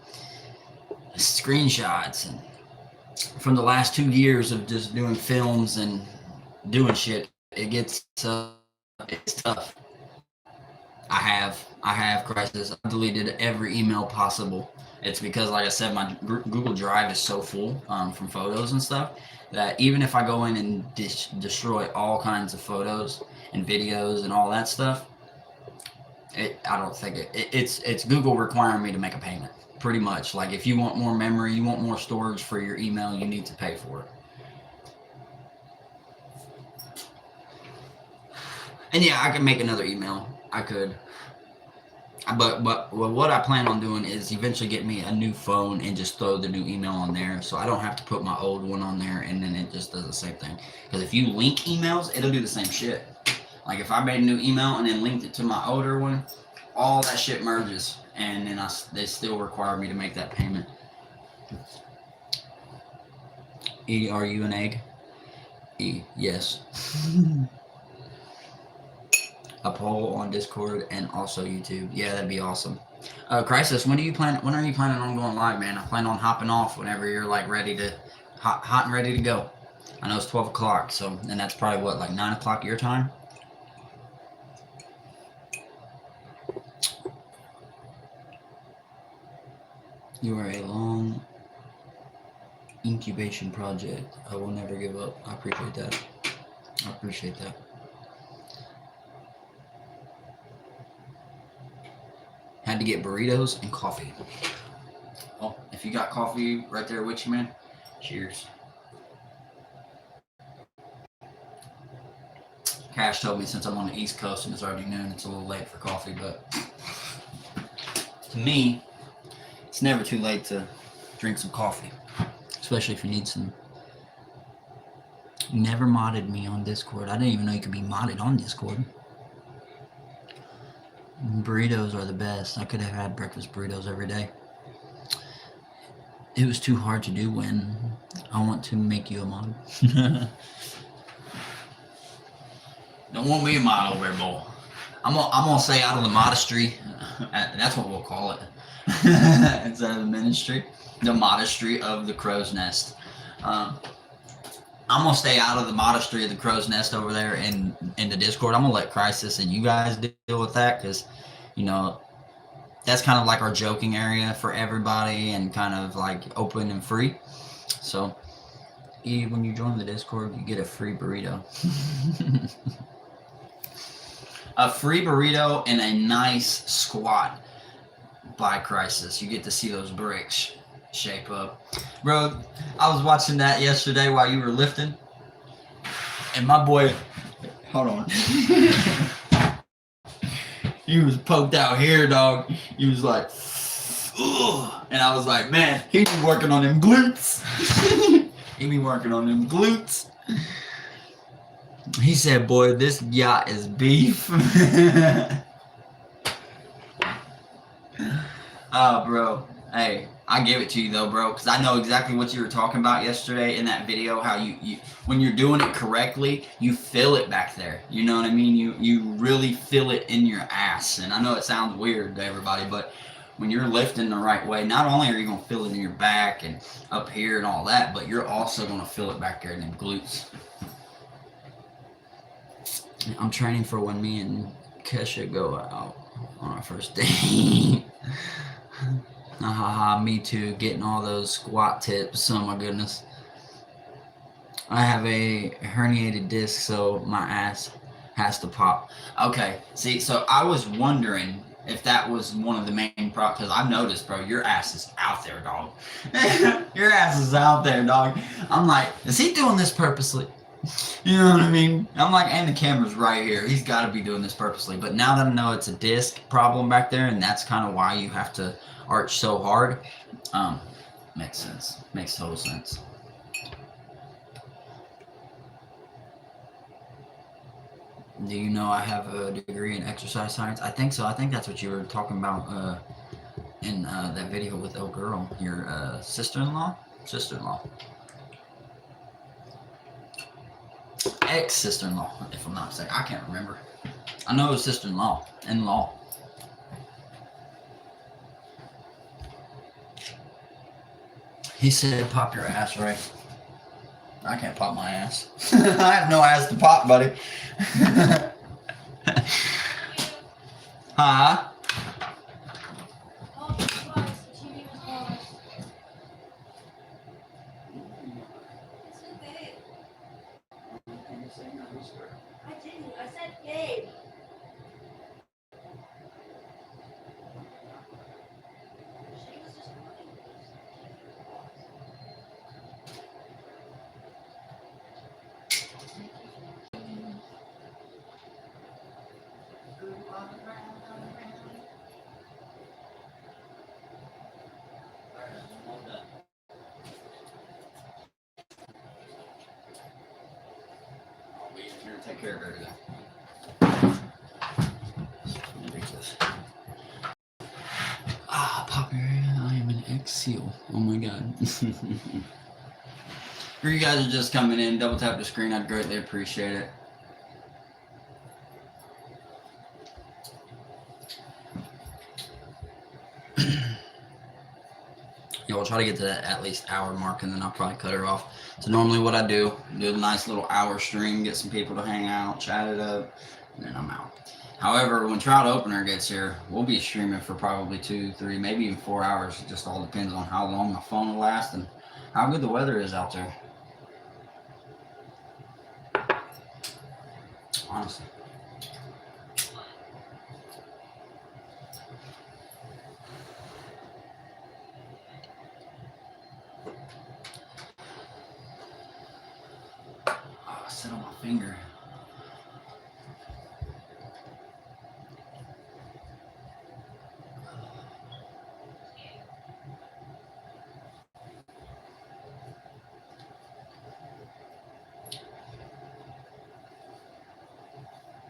A: screenshots and from the last 2 years of just doing films and doing shit. It gets it's tough. I have crisis. I deleted every email possible. It's because, like I said, my Google Drive is so full from photos and stuff that even if I go in and destroy all kinds of photos and videos and all that stuff, I don't think it's Google requiring me to make a payment. Pretty much, like if you want more memory, you want more storage for your email, you need to pay for it. And yeah, I could make another email. I could. But what I plan on doing is eventually get me a new phone and just throw the new email on there, so I don't have to put my old one on there and then it just does the same thing. Because if you link emails, it'll do the same shit. Like if I made a new email and then linked it to my older one, all that shit merges, and then they still require me to make that payment. E, are you an egg? E, yes. A poll on Discord and also YouTube. Yeah, that'd be awesome. Crisis, when are you planning on going live, man? I plan on hopping off whenever you're like ready to hot and ready to go. I know it's 12 o'clock, so and that's probably what, like 9 o'clock your time? You are a long incubation project. I will never give up. I appreciate that. I appreciate that. Had to get burritos and coffee. Oh, if you got coffee right there with you, man, cheers. Cash told me since I'm on the East Coast and it's already noon, it's a little late for coffee, but to me, it's never too late to drink some coffee, especially if you need some. You never modded me on Discord. I didn't even know you could be modded on Discord. Burritos are the best. I could have had breakfast burritos every day. It was too hard to do when I want to make you a mod. Don't want me a mod over there, boy. I'm gonna say out of the modestry. That's what we'll call it. Instead of the ministry, the modestry of the crow's nest. I'm gonna stay out of the modestry of the crow's nest over there in the Discord. I'm gonna let Crisis and you guys deal with that, because you know that's kind of like our joking area for everybody and kind of like open and free. So when you join the Discord, you get a free burrito. A free burrito and a nice squat by Crisis. You get to see those bricks shape up. Bro, I was watching that yesterday while you were lifting, and my boy, hold on. He was poked out here, dog. He was like, ugh. And I was like, man, he be working on them glutes. He be working on them glutes. He said, boy, this yacht is beef. Oh, bro. Hey, I give it to you, though, bro, because I know exactly what you were talking about yesterday in that video, how you when you're doing it correctly, you feel it back there. You know what I mean? You really feel it in your ass. And I know it sounds weird to everybody, but when you're lifting the right way, not only are you going to feel it in your back and up here and all that, but you're also going to feel it back there in them glutes. I'm training for when me and Kesha go out on our first date. Me too, getting all those squat tips. Oh my goodness. I have a herniated disc, so my ass has to pop. Okay, see, so I was wondering if that was one of the main problems, because I've noticed, bro, your ass is out there, dog. Your ass is out there, dog. I'm like, is he doing this purposely? You know what I mean? I'm like, and the camera's right here. He's got to be doing this purposely. But now that I know it's a disc problem back there, and that's kind of why you have to arch so hard, makes sense. Makes total sense. Do you know I have a degree in exercise science? I think so. I think that's what you were talking about in that video with Oh Girl, your sister-in-law? Sister-in-law. Ex-sister-in-law, if I'm not mistaken. I can't remember. I know it was sister-in-law. In-law. He said, "Pop your ass, Ray." I can't pop my ass. I have no ass to pop, buddy. Huh? Take care of everything. Ah, Poppy, I am an ex-SEAL. Oh my god. If you guys are just coming in, double tap the screen. I'd greatly appreciate it. Yeah, we'll try to get to that at least hour mark, and then I'll probably cut her off. So normally what I do a nice little hour stream, get some people to hang out, chat it up, and then I'm out. However, when Trout Opener gets here, we'll be streaming for probably 2, 3, maybe even 4 hours. It just all depends on how long my phone will last and how good the weather is out there. Honestly. Oh, I sit on my finger.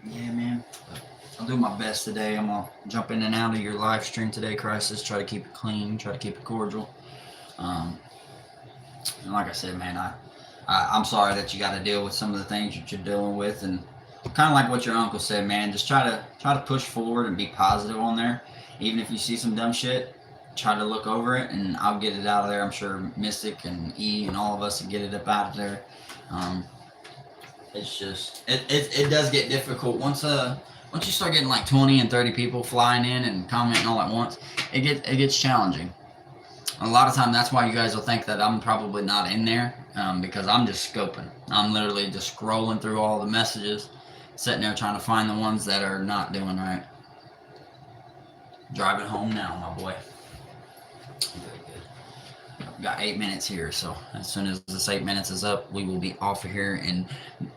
A: Yeah, man. I'll do my best today. I'm gonna jump in and out of your live stream today, Crisis. Try to keep it clean. Try to keep it cordial. And like I said, man, I'm sorry that you got to deal with some of the things that you're dealing with, and kind of like what your uncle said, man. Just try to push forward and be positive on there. Even if you see some dumb shit, try to look over it, and I'll get it out of there. I'm sure Mystic and E and all of us will get it up out of there. It's just it does get difficult once you start getting like 20 and 30 people flying in and commenting all at once. It gets challenging. A lot of time that's why you guys will think that I'm probably not in there, because I'm just scoping. I'm literally just scrolling through all the messages, sitting there trying to find the ones that are not doing right. Driving home now, my boy. Very good. I've got 8 minutes here, so as soon as this 8 minutes is up, we will be off of here. And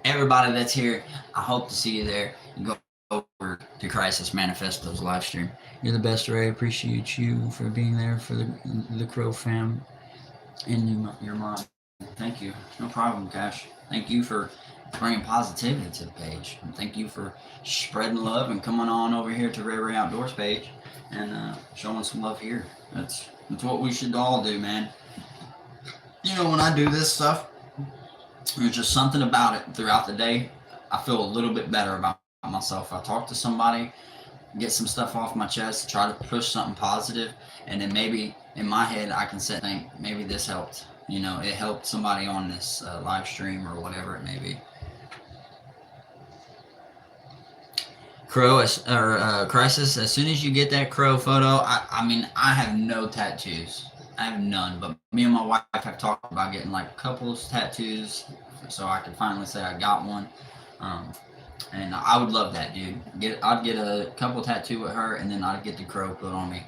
A: everybody that's here, I hope to see you there. Go over to Crisis Manifesto's live stream. You're the best, Ray. Appreciate you for being there for the Crow fam and your mom. Thank you. No problem, Cash. Thank you for bringing positivity to the page. And thank you for spreading love and coming on over here to RayRay Outdoors page and showing some love here. That's what we should all do, man. You know, when I do this stuff, there's just something about it throughout the day. I feel a little bit better about myself. I talk to somebody, get some stuff off my chest, try to push something positive, and then maybe in my head I can sit and think, maybe this helped. You know, it helped somebody on this live stream or whatever it may be. Crow or Crisis, as soon as you get that crow photo, I mean, I have no tattoos. I have none, but me and my wife have talked about getting like couples tattoos so I can finally say I got one. And I would love that, dude. I'd get a couple tattoo with her, and then I'd get the crow put on me.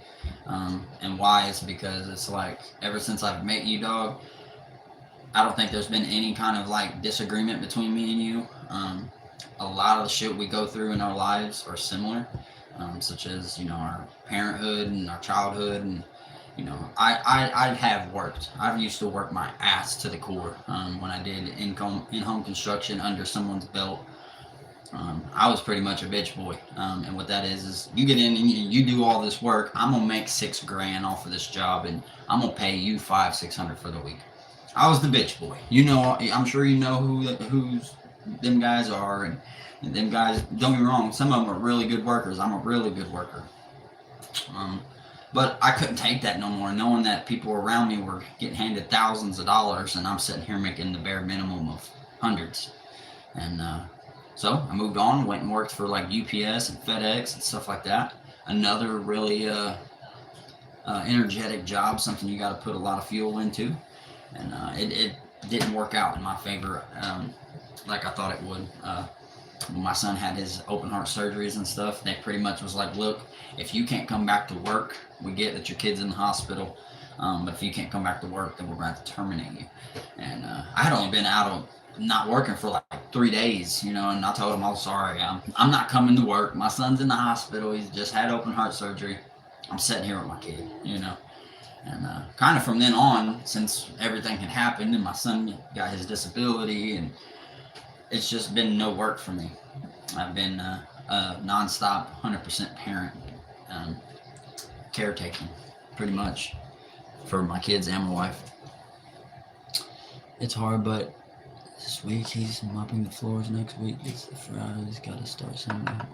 A: And why is because it's like ever since I've met you, dog, I don't think there's been any kind of like disagreement between me and you. A lot of the shit we go through in our lives are similar, such as, you know, our parenthood and our childhood. And, you know, I have worked. I've used to work my ass to the core when I did in-home construction under someone's belt. I was pretty much a bitch boy. And what that is you get in and you do all this work. I'm going to make $6 grand off of this job, and I'm going to pay you $500-600 for the week. I was the bitch boy. You know, I'm sure you know who's them guys are, and them guys, don't get me wrong, some of them are really good workers. I'm a really good worker. But I couldn't take that no more, knowing that people around me were getting handed thousands of dollars, and I'm sitting here making the bare minimum of hundreds. And so I moved on, went and worked for like UPS and FedEx and stuff like that. Another really energetic job, something you got to put a lot of fuel into, and it didn't work out in my favor like I thought it would. When my son had his open heart surgeries and stuff, they pretty much was like, look, if you can't come back to work, we get that your kid's in the hospital, but if you can't come back to work, then we're going to have to terminate you. And I had only been out of not working for like 3 days, and I told him, oh, sorry, I'm not coming to work. My son's in the hospital. He's just had open heart surgery. I'm sitting here with my kid, And kind of from then on, since everything had happened and my son got his disability, and it's just been no work for me. I've been a nonstop 100% parent, caretaking, pretty much, for my kids and my wife. It's hard, but this week he's mopping the floors. Next week it's the Friday. He's got to start somewhere.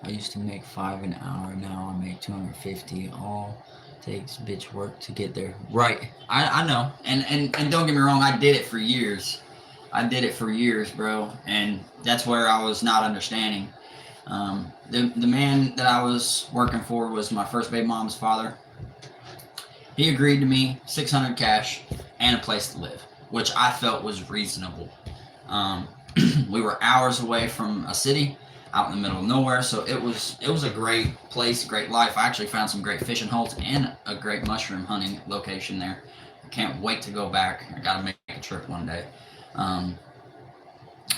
A: I used to make $5 an hour. Now I make $250. All takes bitch work to get there. Right. I know. And don't get me wrong. I did it for years. Bro. And that's where I was not understanding. The man that I was working for was my first baby mom's father. He agreed to me $600 cash and a place to live, which I felt was reasonable. We were hours away from a city, out in the middle of nowhere, so it was a great place, great life. I actually found some great fishing holes and a great mushroom hunting location there. I can't wait to go back. I gotta make a trip one day.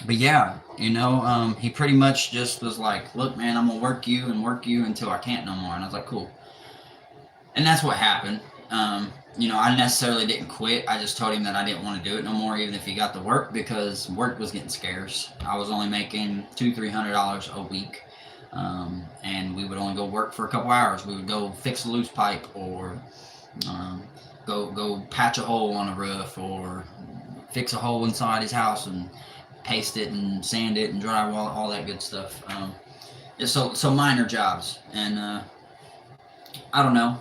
A: But yeah, he pretty much just was like, look, man, I'm gonna work you until I can't no more. And I was like, cool. And that's what happened. I necessarily didn't quit. I just told him that I didn't want to do it no more, even if he got the work, because work was getting scarce. I was only making $200-300 a week, and we would only go work for a couple hours. We would go fix a loose pipe, or go patch a hole on a roof, or fix a hole inside his house and paste it and sand it and drywall, all that good stuff. So minor jobs, and I don't know.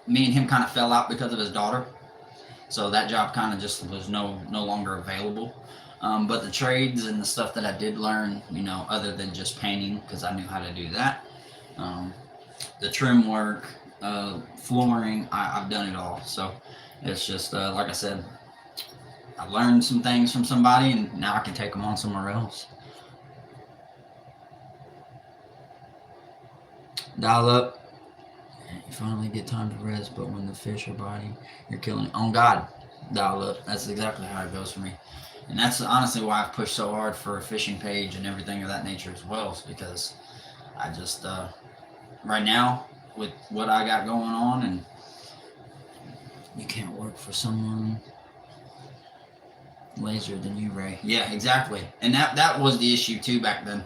A: Me and him kind of fell out because of his daughter, so that job kind of just was no longer available. But the trades and the stuff that I did learn, other than just painting, because I knew how to do that, the trim work, flooring, I've done it all. So it's just like I said, I learned some things from somebody, and now I can take them on somewhere else. Dial up. You finally get time to rest, but when the fish are biting, you're killing it. On God, dial up. That's exactly how it goes for me. And that's honestly why I've pushed so hard for a fishing page and everything of that nature as well, is because I just, right now, with what I got going on, and you can't work for someone lazier than you, Ray. Yeah, exactly. And that was the issue too back then,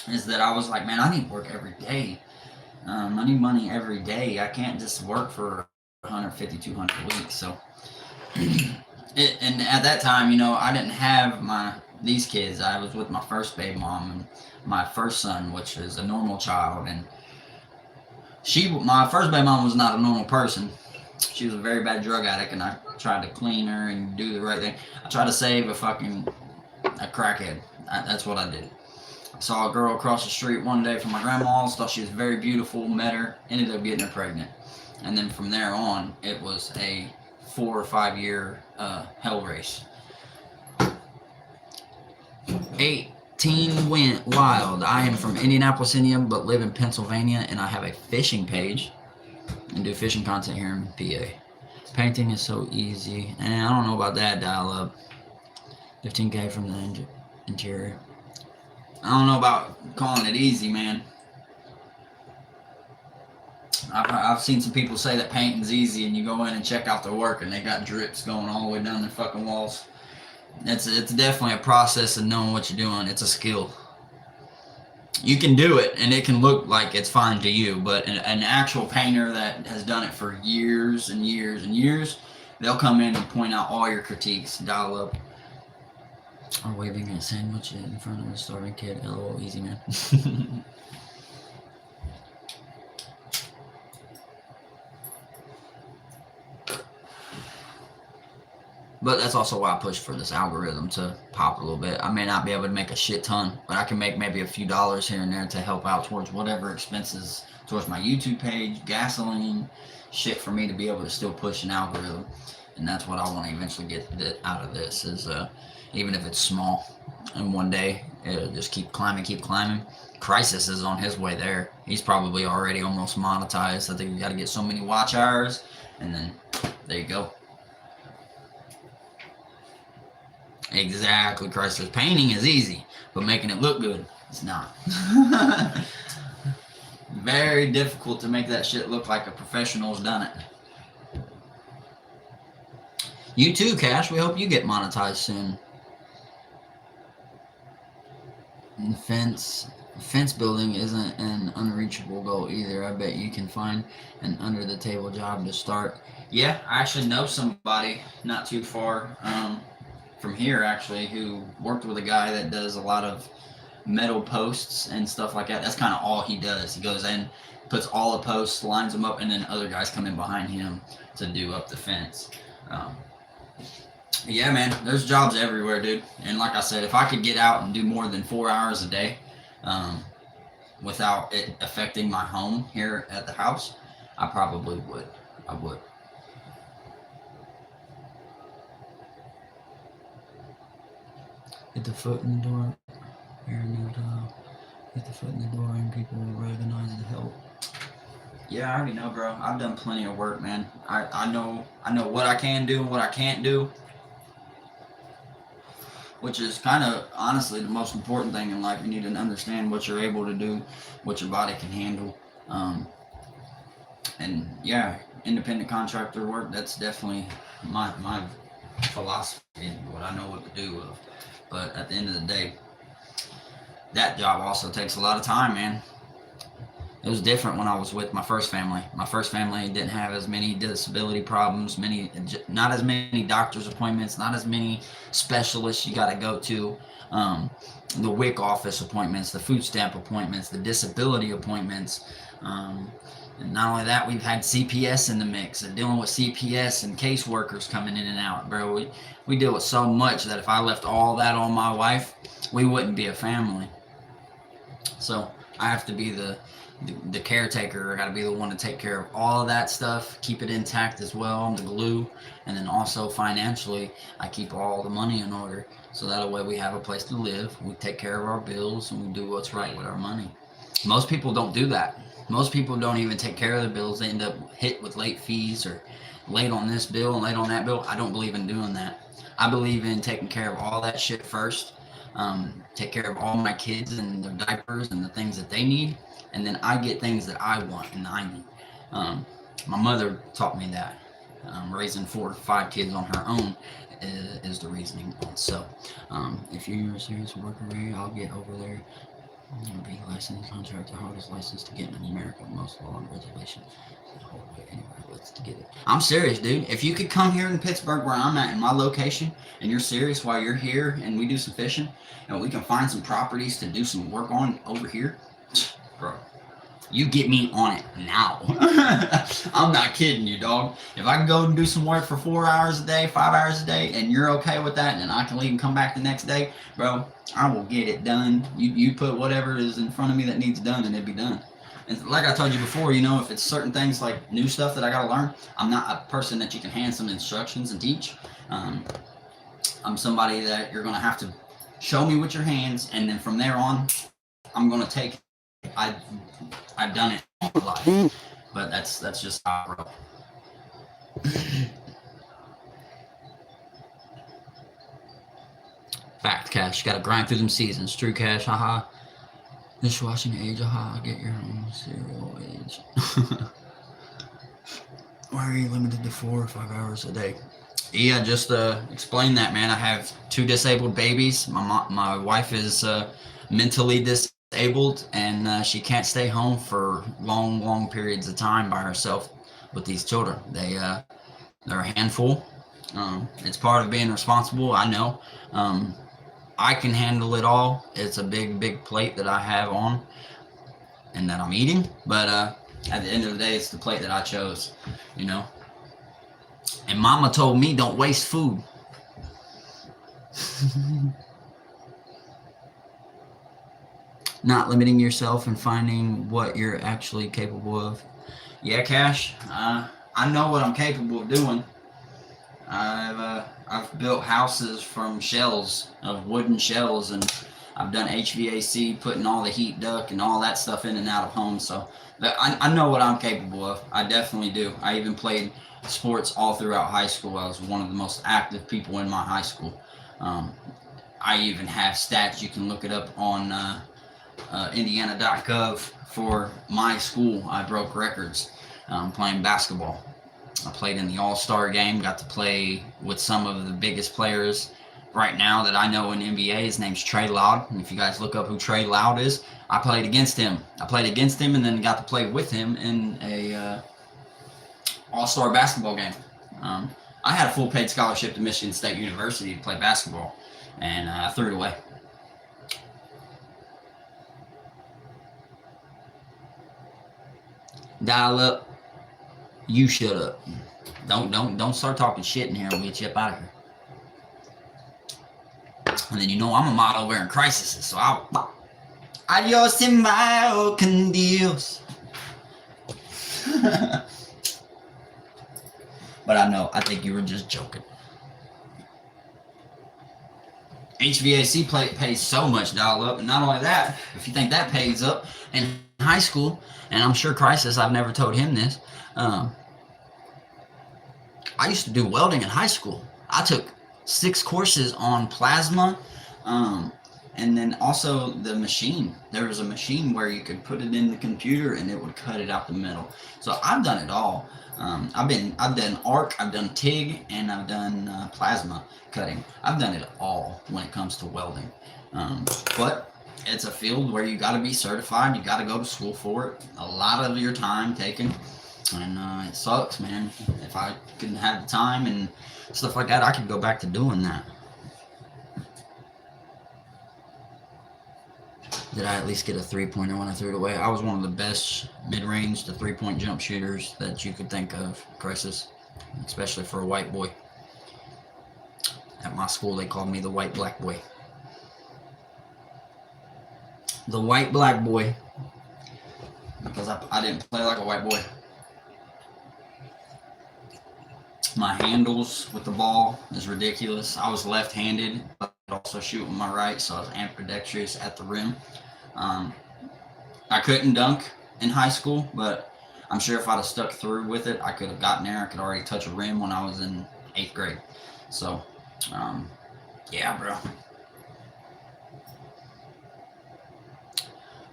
A: is that I was like, man, I need work every day. I need money every day. I can't just work for 150, 200 a week. So, and at that time, I didn't have these kids. I was with my first baby mom and my first son, which is a normal child. And my first baby mom was not a normal person. She was a very bad drug addict, and I tried to clean her and do the right thing. I tried to save a crackhead. That's what I did. I saw a girl across the street one day from my grandma's, thought she was very beautiful, met her, ended up getting her pregnant. And then from there on, it was a 4 or 5 year hell race. 18 went wild. I am from Indianapolis, Indiana, but live in Pennsylvania, and I have a fishing page and do fishing content here in PA. Painting is so easy, and I don't know about that. Dial up. 15K from the interior. I don't know about calling it easy, man. I've seen some people say that painting's easy, and you go in and check out their work, and they got drips going all the way down their fucking walls. It's definitely a process of knowing what you're doing. It's a skill. You can do it, and it can look like it's fine to you, but an actual painter that has done it for years and years and years, they'll come in and point out all your critiques. Dial up. Or waving a sandwich in front of a starving kid. LOL, easy, man. But that's also why I push for this algorithm to pop a little bit. I may not be able to make a shit ton, but I can make maybe a few dollars here and there to help out towards whatever expenses towards my YouTube page, gasoline, shit for me to be able to still push an algorithm. And that's what I want to eventually get out of this is even if it's small. And one day it'll just keep climbing, keep climbing. Crisis is on his way there. He's probably already almost monetized. I think you got to get so many watch hours, and then there you go. Exactly, Crisis. Painting is easy, but making it look good, it's not. Very difficult to make that shit look like a professional's done it. You too, Cash. We hope you get monetized soon. And fence building isn't an unreachable goal either. I bet you can find an under the table job to start. Yeah, I actually know somebody not too far from here actually who worked with a guy that does a lot of metal posts and stuff like that. That's kind of all he does. He goes in, puts all the posts, lines them up, and then other guys come in behind him to do up the fence. Yeah, man, there's jobs everywhere, dude. And like I said, if I could get out and do more than 4 hours a day without it affecting my home here at the house, I probably would. I would. Get the foot in the door. Get the foot in the door and people will recognize the help. Yeah, I already know, bro. I've done plenty of work, man. I know what I can do and what I can't do, which is kind of honestly the most important thing in life. You need to understand what you're able to do, what your body can handle. And yeah, independent contractor work, that's definitely my philosophy and what I know what to do with. But at the end of the day, that job also takes a lot of time, man. It was different when I was with my first family. My first family didn't have as many disability problems, not as many doctor's appointments, not as many specialists you got to go to. The WIC office appointments, the food stamp appointments, the disability appointments. And not only that, we've had CPS in the mix and dealing with CPS and caseworkers coming in and out, bro. We deal with so much that if I left all that on my wife, we wouldn't be a family. So I have to be the caretaker. I got to be the one to take care of all of that stuff, keep it intact as well, the glue, and then also financially, I keep all the money in order. So that way we have a place to live, we take care of our bills, and we do what's right with our money. Most people don't do that. Most people don't even take care of their bills. They end up hit with late fees or late on this bill and late on that bill. I don't believe in doing that. I believe in taking care of all that shit first. Take care of all my kids and their diapers and the things that they need. And then I get things that I want and I need. My mother taught me that. Raising 4 to 5 kids on her own is the reasoning. So if you're a serious worker, Ray, I'll get over there. I'm being licensed contractor, hardest license to get in America, most law and regulations. Anyway, let's get it. I'm serious, dude. If you could come here in Pittsburgh where I'm at in my location and you're serious while you're here and we do some fishing and we can find some properties to do some work on over here, bro, you get me on it now. I'm not kidding you, dog. If I can go and do some work for 4 hours a day, 5 hours a day, and you're okay with that, and then I can leave and come back the next day, bro, I will get it done. You put whatever is in front of me that needs done, and it'll be done. And like I told you before, you know, if it's certain things like new stuff that I gotta learn, I'm not a person that you can hand some instructions and teach. I'm somebody that you're gonna have to show me with your hands, and then from there on, I'm gonna take it. I've done it all my life, but that's just how I roll. Fact, Cash. You gotta grind through them seasons. True, Cash. Haha. Dishwashing age. Haha. Get your own cereal age. Why are you limited to 4 or 5 hours a day? Yeah, just explain that, man. I have 2 disabled babies. My wife is mentally disabled, and she can't stay home for long periods of time by herself with these children. They're a handful. It's part of being responsible. I know. I can handle it all. It's a big plate that I have on and that I'm eating, but at the end of the day, it's the plate that I chose, you know. And mama told me don't waste food. Not limiting yourself and finding what you're actually capable of. Yeah, Cash. I know what I'm capable of doing. I've built houses from shells of wooden shells, and I've done HVAC, putting all the heat duct and all that stuff in and out of homes. So I know what I'm capable of. I definitely do. I even played sports all throughout high school. I was one of the most active people in my high school. Um, I even have stats. You can look it up on Indiana.gov for my school. I broke records playing basketball. I played in the All-Star game, got to play with some of the biggest players right now that I know in NBA. His name's Trey Loud. And if you guys look up who Trey Loud is, I played against him. And then got to play with him in a All-Star basketball game. I had a full paid scholarship to Michigan State University to play basketball, and I threw it away. Dial up. You shut up. Don't start talking shit in here. We'll get you up out of here. And then I'm a mod over in Crisis, so I'll adios in my con Dios. But I think you were just joking. HVAC pays so much, dial up, and not only that, if you think that pays up in high school, and I'm sure Crisis, I've never told him this, I used to do welding in high school. I took 6 courses on plasma, and then also the machine. There was a machine where you could put it in the computer and it would cut it out the middle. So I've done it all. I've done arc, I've done TIG, and I've done plasma cutting. I've done it all when it comes to welding. But it's a field where you got to be certified. You got to go to school for it. A lot of your time taken. And it sucks, man. If I couldn't have the time and stuff like that, I could go back to doing that. Did I at least get a 3-pointer when I threw it away? I was one of the best mid-range to 3-point jump shooters that you could think of, Crisis, especially for a white boy. At my school, they called me the white black boy. The white black boy, because I didn't play like a white boy. My handles with the ball is ridiculous. I was left-handed, but I could also shoot with my right, so I was ambidextrous at the rim. I couldn't dunk in high school, but I'm sure if I'd have stuck through with it, I could have gotten there. I could already touch a rim when I was in 8th grade. So, yeah, bro.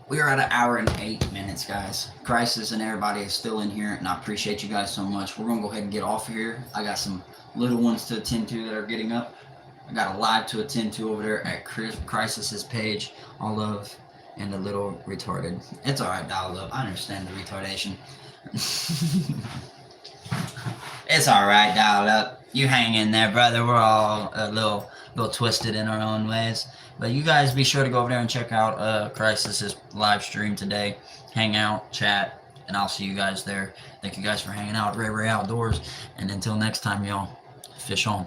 A: We are at 1 hour and 8 minutes, guys. Crisis and everybody is still in here, and I appreciate you guys so much. We're going to go ahead and get off of here. I got some little ones to attend to that are getting up. I got a live to attend to over there at Crisis's page. All love and a little retarded. It's all right, dial up. I understand the retardation. It's all right, dial up. You hang in there, brother. We're all a little twisted in our own ways. But you guys be sure to go over there and check out Crisis's live stream today. Hang out, chat, and I'll see you guys there. Thank you guys for hanging out at RayRay Outdoors. And until next time, y'all, fish on.